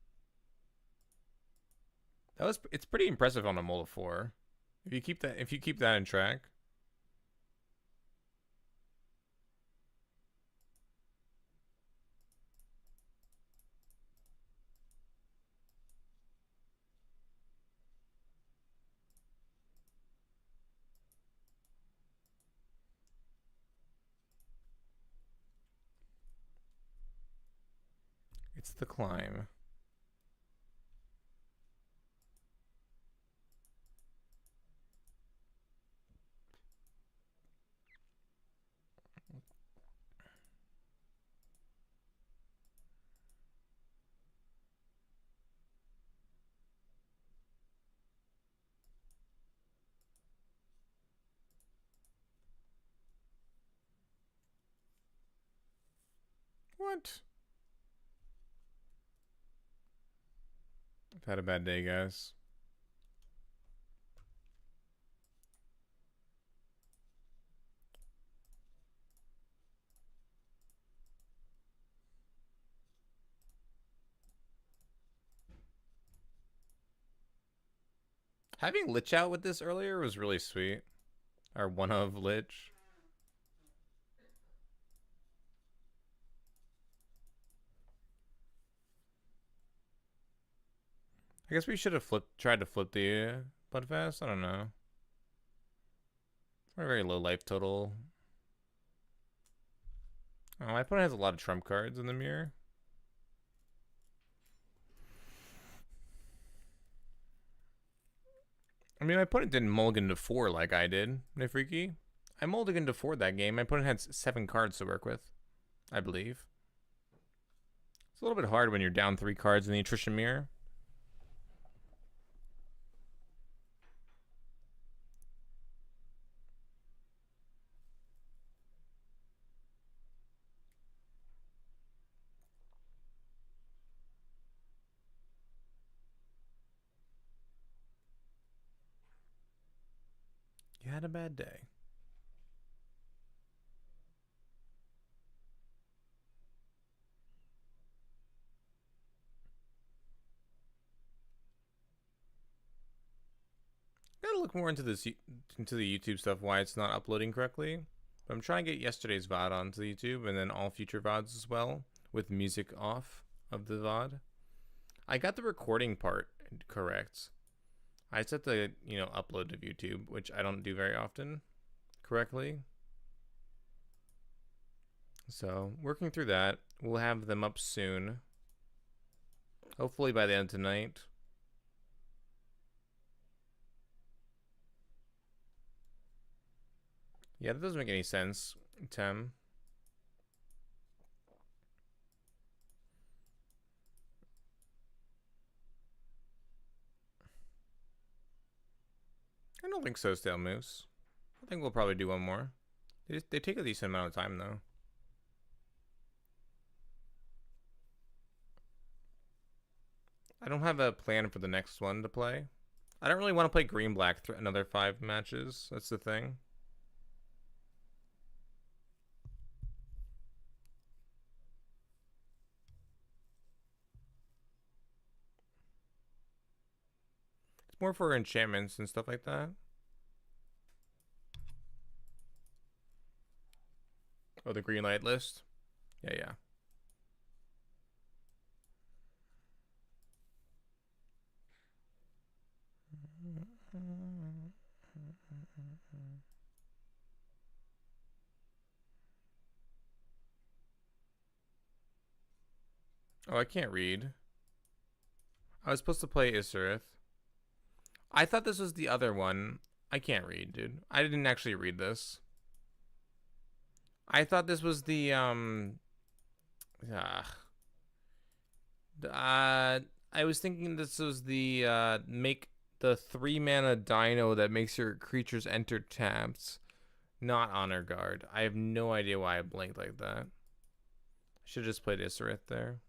It's pretty impressive on a mold of 4. If you keep that in track. It's the climb. What? I've had a bad day, guys. Having Lich out with this earlier was really sweet. Or one of Lich. I guess we should have tried to flip the Bloodfast. I don't know. We're very low life total. Oh, my opponent has a lot of trump cards in the mirror. I mean, my opponent didn't mulligan to 4 like I did, Nifreaky. I mulliganed to 4 that game. My opponent had 7 cards to work with, I believe. It's a little bit hard when you're down 3 cards in the attrition mirror. You had a bad day. Gotta look more into the YouTube stuff, why it's not uploading correctly. But I'm trying to get yesterday's VOD onto YouTube and then all future VODs as well, with music off of the VOD. I got the recording part correct. I set the, upload to YouTube, which I don't do very often, correctly. So, working through that. We'll have them up soon. Hopefully by the end of tonight. Yeah, that doesn't make any sense, Tem. I don't think so, Stale Moose. I think we'll probably do one more. They take a decent amount of time, though. I don't have a plan for the next one to play. I don't really want to play green-black another 5 matches. That's the thing. It's more for enchantments and stuff like that. Oh, the green light list? Yeah. Oh, I can't read. I was supposed to play Isserith. I thought this was the other one. I can't read, dude. I didn't actually read this. I thought this was the uh, I was thinking this was the make the 3-mana dino that makes your creatures enter taps, not honor guard. I have no idea why I blinked like that. I should have just played Isserith there.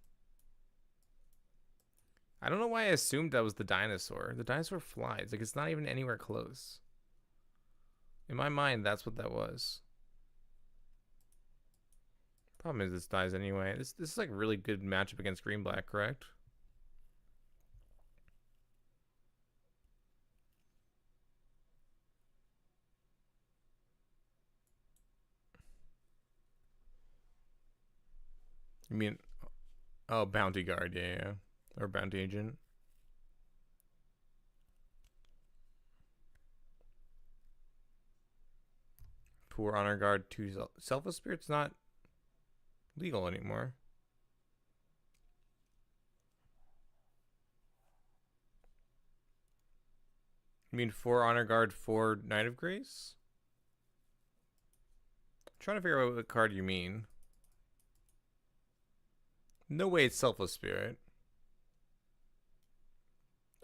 I don't know why I assumed that was the dinosaur. The dinosaur flies. Like, it's not even anywhere close. In my mind, that's what that was. Problem is this dies anyway. This is like really good matchup against green black, correct? You mean, oh, bounty guard, yeah. Or bounty agent. Poor honor guard 2 selfless spirit's not legal anymore. You mean 4 honor guard, 4 Knight of Grace? I'm trying to figure out what card you mean. No way it's selfless spirit.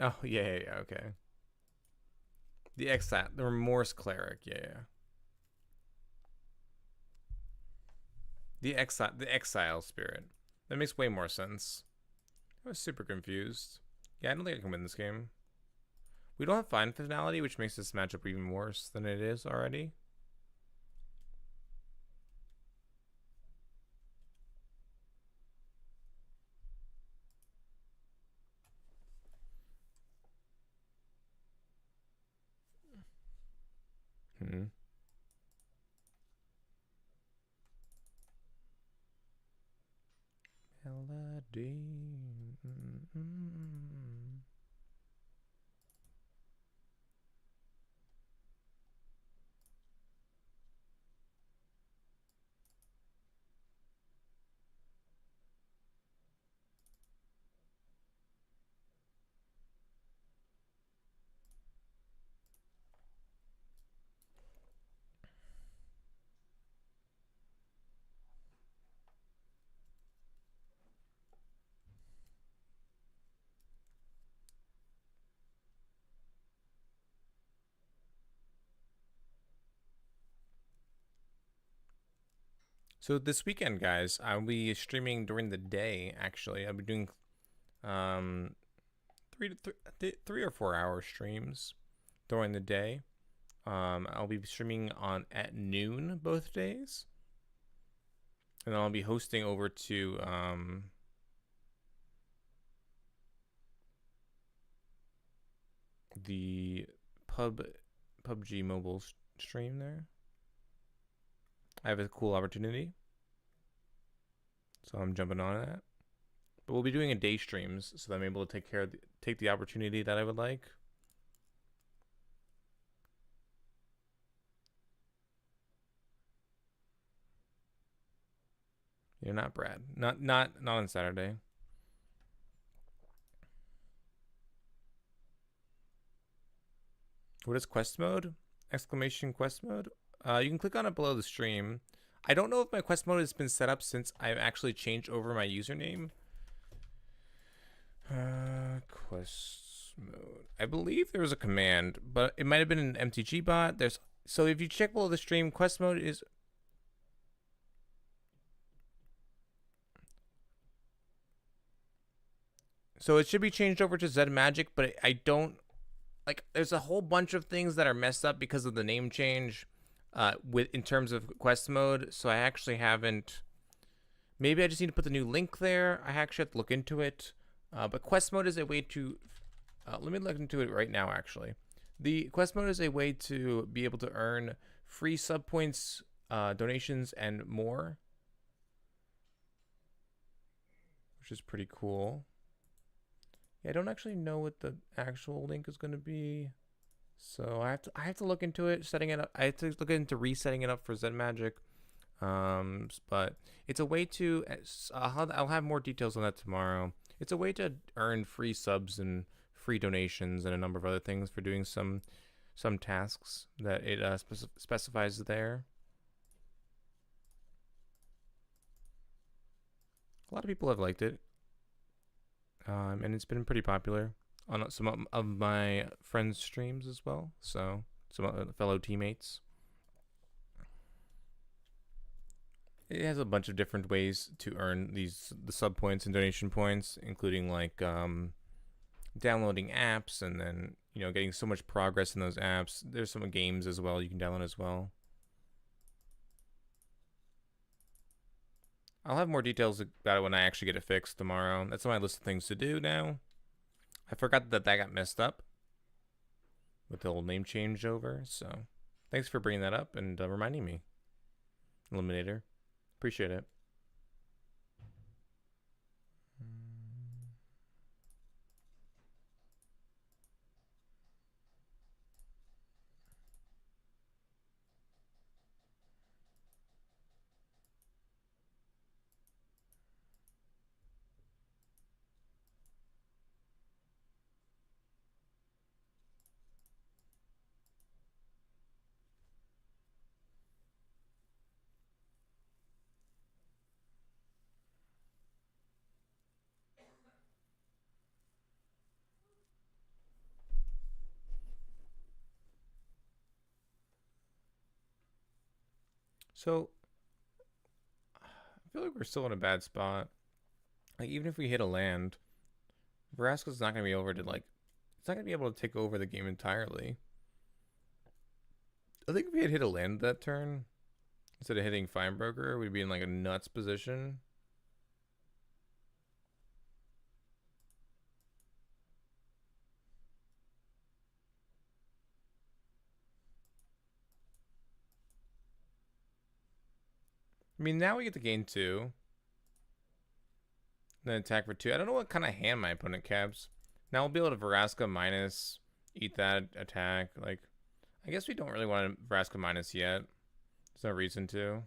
Oh, yeah, okay. The exile, the remorse cleric, yeah. The exile spirit. That makes way more sense. I was super confused. Yeah, I don't think I can win this game. We don't have fine finality, which makes this matchup even worse than it is already. Melody. So this weekend, guys, I'll be streaming during the day. Actually, I'll be doing 3 or 4 hour streams during the day. I'll be streaming on at noon both days, and I'll be hosting over to the PUBG mobile stream there. I have a cool opportunity, so I'm jumping on that. But we'll be doing a day streams, so that I'm able to take the opportunity that I would like. You're not Brad. Not on Saturday. What is quest mode? Exclamation quest mode? You can click on it below the stream. I don't know if my quest mode has been set up since I've actually changed over my username. Quest mode. I believe there was a command, but it might have been an MTG bot. So if you check below the stream, quest mode is. So it should be changed over to Z Magic, but I don't like. There's a whole bunch of things that are messed up because of the name change. In terms of quest mode, so I actually haven't. Maybe I just need to put the new link there. I actually have to look into it. But quest mode is a way to. Let me look into it right now. Actually, the quest mode is a way to be able to earn free sub points, donations, and more, which is pretty cool. Yeah, I don't actually know what the actual link is going to be. So I have to look into it, setting it up. I have to look into resetting it up for Zen Magic. But it's a way to. I'll have more details on that tomorrow. It's a way to earn free subs and free donations and a number of other things for doing some tasks that it specifies there. A lot of people have liked it, and it's been pretty popular on some of my friends' streams as well. So some fellow teammates. It has a bunch of different ways to earn the sub points and donation points, including like downloading apps and then getting so much progress in those apps. There's some games as well you can download as well. I'll have more details about it when I actually get it fixed tomorrow. That's on my list of things to do now. I forgot that got messed up with the old name changeover. So thanks for bringing that up and reminding me, Eliminator. Appreciate it. So I feel like we're still in a bad spot. Like even if we hit a land, Vraska's not gonna be able to take over the game entirely. I think if we had hit a land that turn, instead of hitting Feinberger, we'd be in like a nuts position. I mean, now we get to gain 2. Then attack for 2. I don't know what kind of hand my opponent caps. Now we'll be able to Vraska minus, eat that attack. Like, I guess we don't really want to Vraska minus yet. There's no reason to.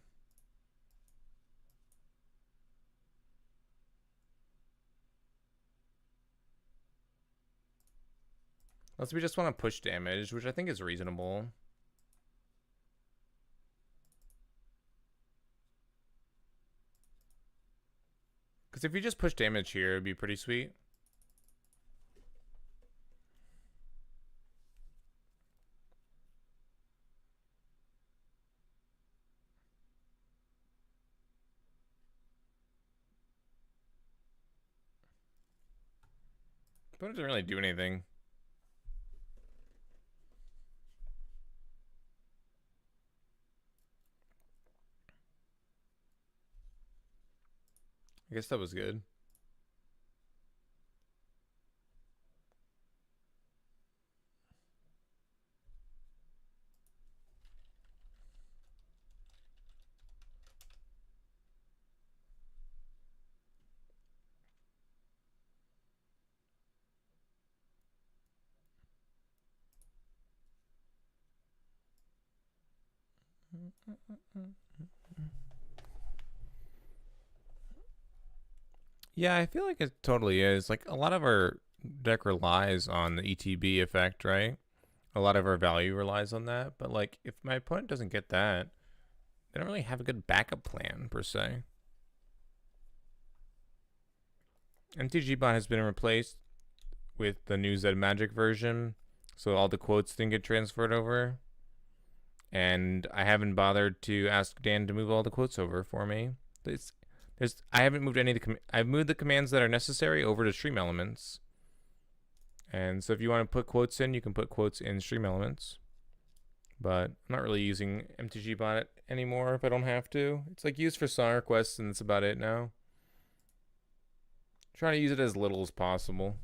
Unless we just want to push damage, which I think is reasonable. Because if you just push damage here, it'd be pretty sweet. But it doesn't really do anything. I guess that was good. Yeah, I feel like it totally is. Like a lot of our deck relies on the ETB effect, right? A lot of our value relies on that. But like if my opponent doesn't get that, they don't really have a good backup plan per se. MTG bot has been replaced with the new Z Magic version, so all the quotes didn't get transferred over. And I haven't bothered to ask Dan to move all the quotes over for me. I haven't moved any of the I've moved the commands that are necessary over to Stream Elements. And so if you want to put quotes in, you can put quotes in Stream Elements. But I'm not really using MTG bot anymore if I don't have to. It's like used for song requests and that's about it now. I'm trying to use it as little as possible.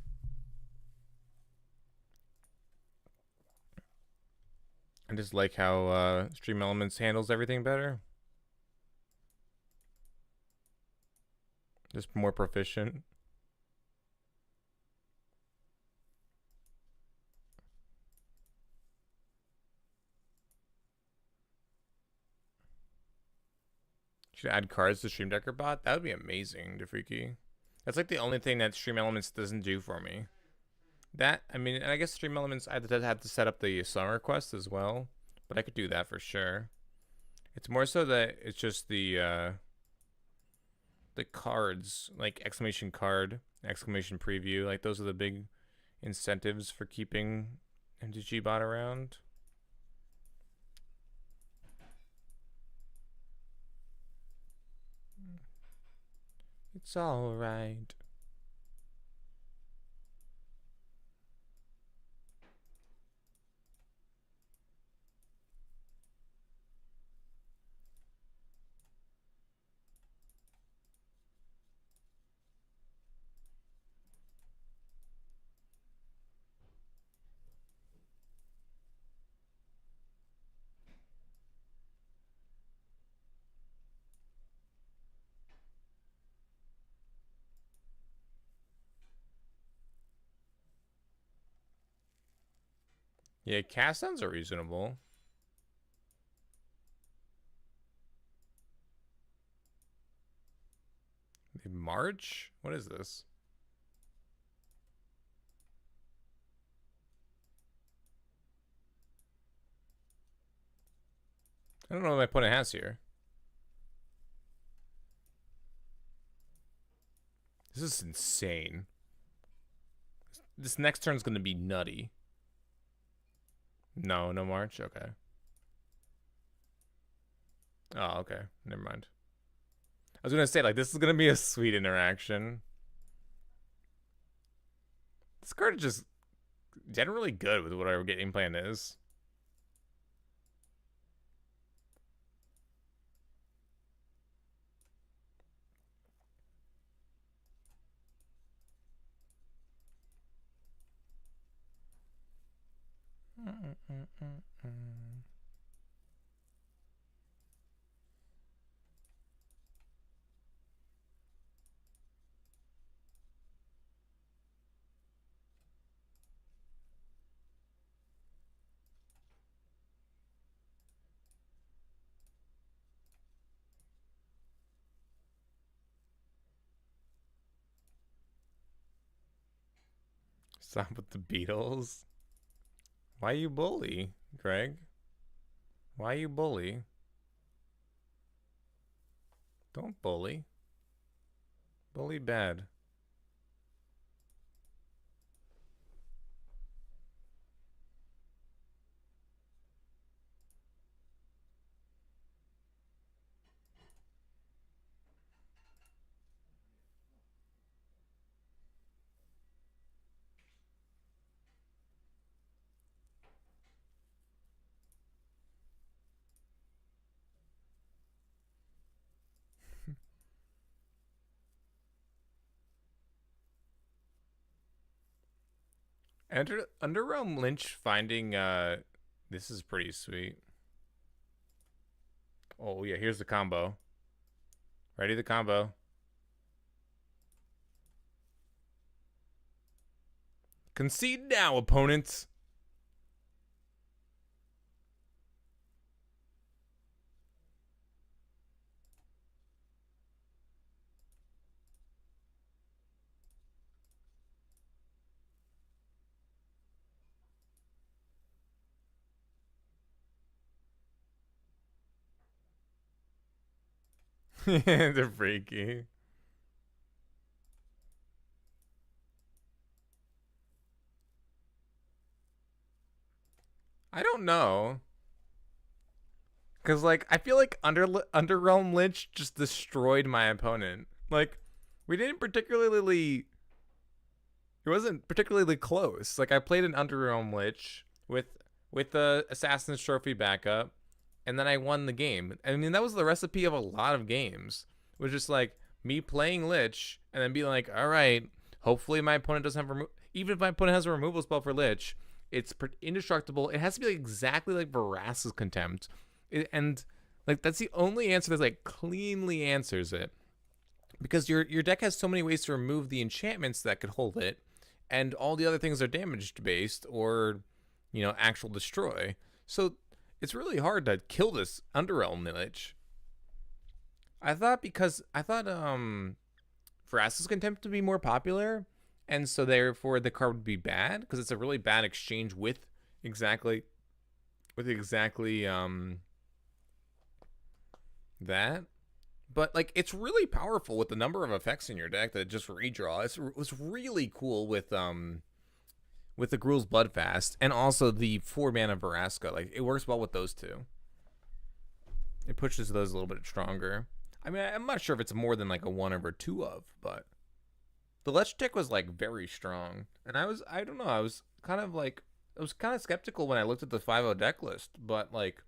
I just like how Stream Elements handles everything better. Just more proficient. Should add cards to Stream Decker bot? That would be amazing, Defreaky. That's like the only thing that Stream Elements doesn't do for me. That, I mean, and I guess Stream Elements, I had to set up the song request as well, but I could do that for sure. It's more so that it's just the cards, like exclamation card, exclamation preview, like those are the big incentives for keeping MTG bot around. It's all right. Yeah, cast sounds are reasonable. March? What is this? I don't know what my opponent has here. This is insane. This next turn's going to be nutty. No March? Okay. Oh, okay. Never mind. I was going to say, like, this is going to be a sweet interaction. This card is just generally good with whatever game plan is. Stop with the Beatles. Why you bully, Greg? Why you bully? Don't bully. Bully bad. Underrealm Lynch finding this is pretty sweet. Oh yeah, here's the combo. Ready the combo. Concede now, opponents. They're freaky. I don't know. Cause like I feel like Underrealm Lynch just destroyed my opponent. Like we didn't particularly it wasn't particularly close. Like I played an Underrealm Lich with the Assassin's Trophy backup, and then I won the game. I mean, that was the recipe of a lot of games. It was just like me playing Lich and then being like, all right, hopefully my opponent doesn't have even if my opponent has a removal spell for Lich, it's indestructible. It has to be like exactly like Varas's Contempt, and like that's the only answer that like cleanly answers it, because your deck has so many ways to remove the enchantments that could hold it, and all the other things are damaged based or, you know, actual destroy. So it's really hard to kill this Underrealm Lich. I thought Vraska's Contempt would be more popular, and so therefore the card would be bad because it's a really bad exchange with exactly that. But like it's really powerful with the number of effects in your deck that just redraw. It was really cool with the Gruul's Bloodfast and also the 4-mana Veraska. Like it works well with those two. It pushes those a little bit stronger. I mean, I'm not sure if it's more than like a 1 over 2 of, but the Lech deck was like very strong. And I don't know, I was kind of skeptical when I looked at the 5-0 deck list, but like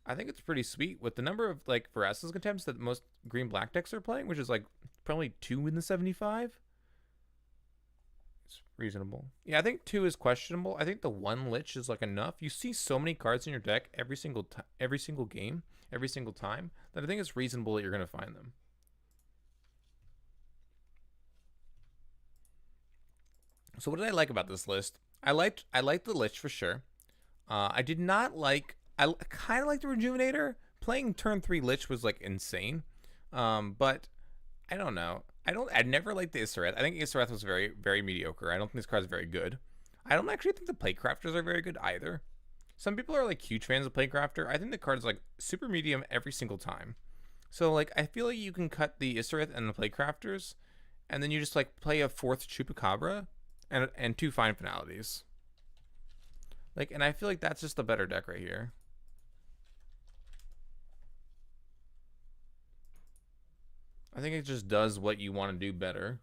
I think it's pretty sweet with the number of like Veraska's Contempts that most green black decks are playing, which is like probably 2 in the 75. It's reasonable. Yeah, I think 2 is questionable. I think the 1 Lich is like enough. You see so many cards in your deck every single game, every single time, that I think it's reasonable that you're going to find them. So what did I like about this list? I liked the Lich for sure. I did not like. I kind of like the Rejuvenator. Playing turn 3 Lich was like insane, but I don't know. I never liked the Isareth. I think Isareth was very, very mediocre. I don't think this card is very good. I don't actually think the Playcrafters are very good either. Some people are like huge fans of Playcrafter. I think the card is like super medium every single time. So like I feel like you can cut the Isareth and the Playcrafters, and then you just like play a 4th Chupacabra and 2 Fine Finalities. Like, and I feel like that's just the better deck right here. I think it just does what you want to do better.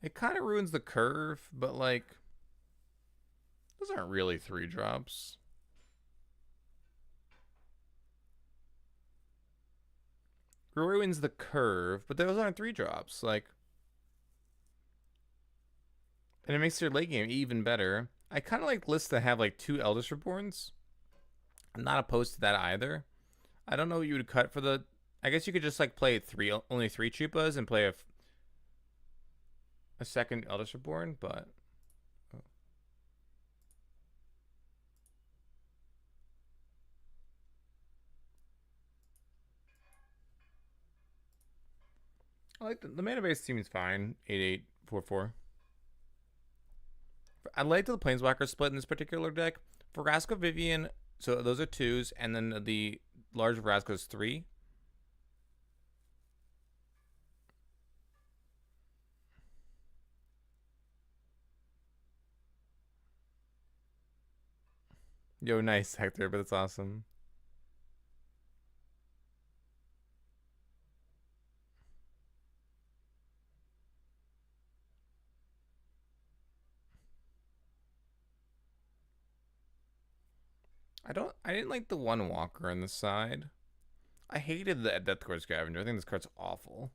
It kind of ruins the curve, but like, those aren't really 3-drops. Ruins the curve, but those aren't 3-drops. Like, and it makes your late game even better. I kind of like lists that have like 2 Eldest Reborns. I'm not opposed to that either. I don't know what you would cut for the. I guess you could just like play only 3 Chupas and play a second Eldest Reborn, but. I like the mana base seems fine. 8/8/4/4. I like the Planeswalker split in this particular deck. Vraska Vivian, so those are 2s, and then the large Vraska is 3. Yo, nice, Hector, but it's awesome. I didn't like the 1 Walker on the side. I hated the Deathcore Scavenger. I think this card's awful.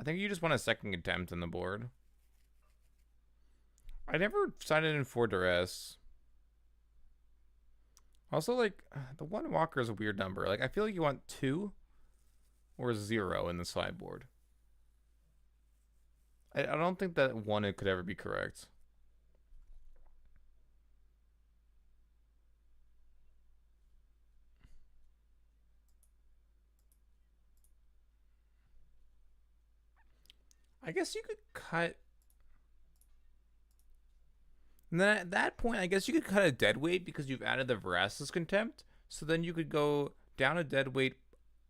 I think you just want a second Contempt on the board. I never sided in 4 Duress. Also, like, the 1 Walker is a weird number. Like, I feel like you want 2 or 0 in the sideboard. I don't think that 1 could ever be correct. I guess you could cut. And then at that point, I guess you could cut a deadweight because you've added the Verasta's Contempt. So then you could go down a deadweight,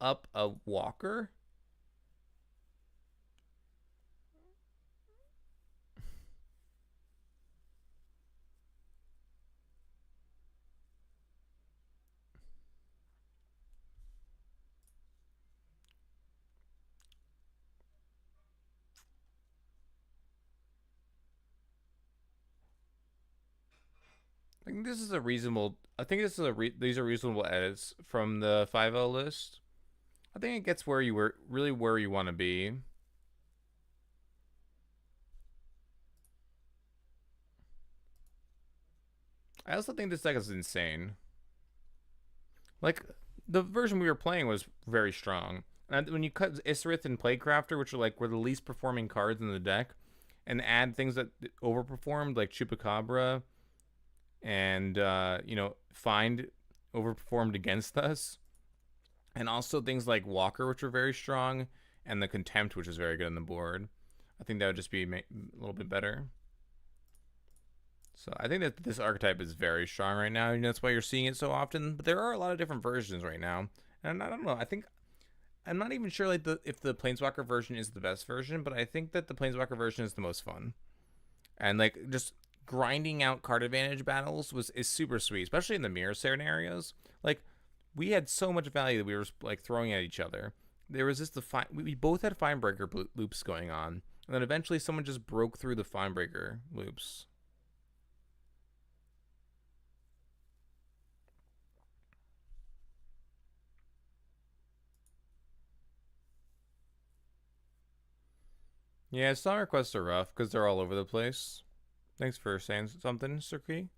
up a Walker. I think this is a reasonable. I think this is these are reasonable edits from the 5-0 list. I think it gets where you were really where you want to be. I also think this deck is insane. Like the version we were playing was very strong. And when you cut Isarith and Playcrafter, which are like were the least performing cards in the deck, and add things that overperformed like Chupacabra and Find overperformed against us. And also things like Walker, which are very strong, and the Contempt, which is very good on the board. I think that would just be a little bit better. So I think that this archetype is very strong right now, and that's why you're seeing it so often. But there are a lot of different versions right now, and I don't know. I think I'm not even sure like if the Planeswalker version is the best version, but I think that the Planeswalker version is the most fun. And like just grinding out card advantage battles is super sweet, especially in the mirror scenarios. Like we had so much value that we were like throwing at each other. There was just we both had fine breaker loops going on, and then eventually someone just broke through the fine breaker loops. Yeah, song requests are rough because they're all over the place. Thanks for saying something, Sirki.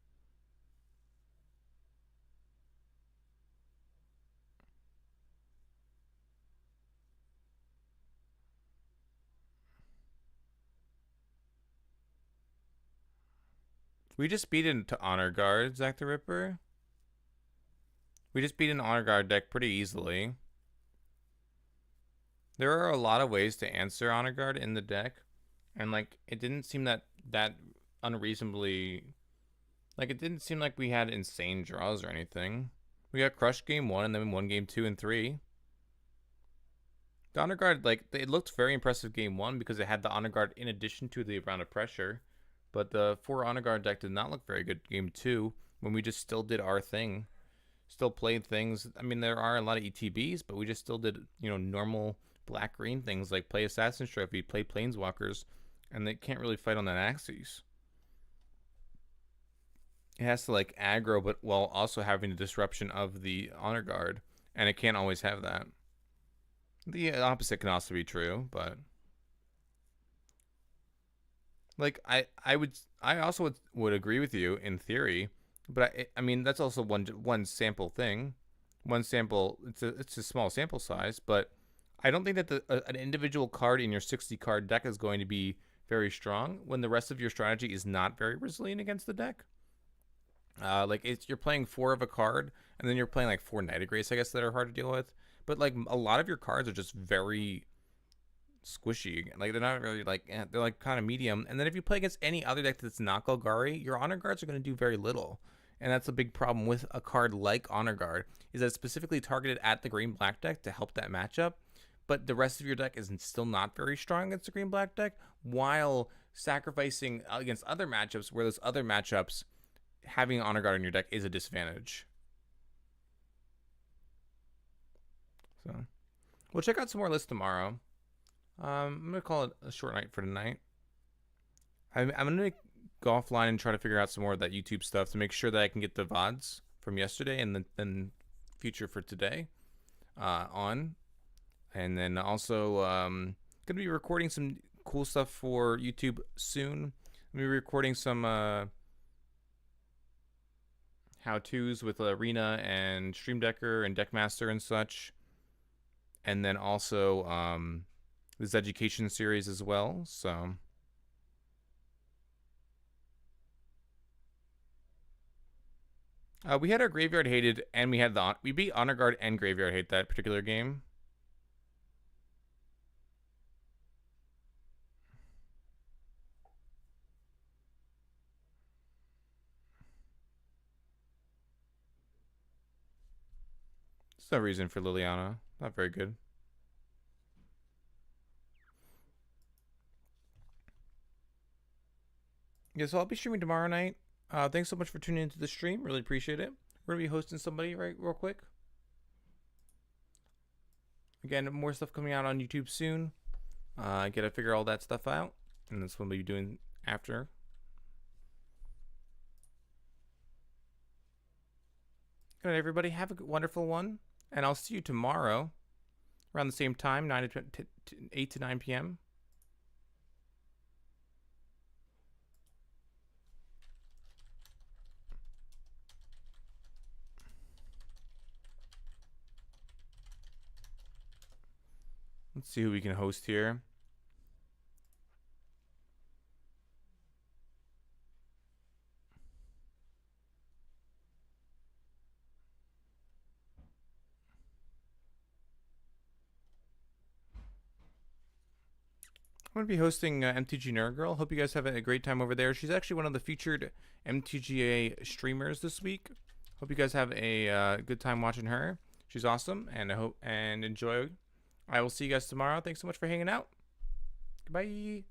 We just beat into Honor Guard, Zach the Ripper. We just beat an Honor Guard deck pretty easily. There are a lot of ways to answer Honor Guard in the deck, and like it didn't seem that unreasonably. Like it didn't seem like we had insane draws or anything. We got crushed game 1 and then we won game 2 and 3. The Honor Guard, like it looked very impressive game 1 because it had the Honor Guard in addition to the round of pressure. But the 4 Honor Guard deck did not look very good game 2 when we just still did our thing. Still played things. I mean, there are a lot of ETBs, but we just still did, normal black-green things like play Assassin's Trophy, play Planeswalkers, and they can't really fight on that axis. It has to like aggro, but while also having the disruption of the Honor Guard, and it can't always have that. The opposite can also be true, but like I also would agree with you in theory, but I mean that's also one sample thing, one sample. It's a small sample size, but I don't think that an individual card in your 60 card deck is going to be very strong when the rest of your strategy is not very resilient against the deck. Like you're playing 4 of a card, and then you're playing like 4 Night of Grace, I guess, that are hard to deal with. But like a lot of your cards are just very squishy. Like they're not really like they're like kind of medium. And then if you play against any other deck that's not Golgari, your Honor Guards are going to do very little. And that's a big problem with a card like Honor Guard, is that it's specifically targeted at the green black deck to help that matchup. But the rest of your deck is still not very strong against the green black deck, while sacrificing against other matchups where those other matchups having Honor Guard in your deck is a disadvantage. So we'll check out some more lists tomorrow. I'm gonna call it a short night for tonight. I'm gonna go offline and try to figure out some more of that YouTube stuff to make sure that I can get the VODs from yesterday and then future for today on. And then also gonna be recording some cool stuff for YouTube soon. I'm gonna be recording some how-tos with Arena and Stream Decker and Deckmaster and such. And then also this education series as well. So we had our Graveyard Hated, and we beat Honor Guard and Graveyard Hate that particular game. There's no reason for Liliana. Not very good. Yeah, so I'll be streaming tomorrow night. Thanks so much for tuning into the stream. Really appreciate it. We're gonna be hosting somebody real quick. Again, more stuff coming out on YouTube soon. Gotta figure all that stuff out, and that's what we'll be doing after. Good night, everybody. Have a wonderful one, and I'll see you tomorrow around the same time, 8 to 9 p.m. Let's see who we can host here. going to be hosting MTG Nerd Girl. Hope you guys have a great time over there. She's actually one of the featured MTGA streamers this week. Hope you guys have a good time watching her. She's awesome, and I hope and enjoy. I will see you guys tomorrow. Thanks so much for hanging out. Goodbye.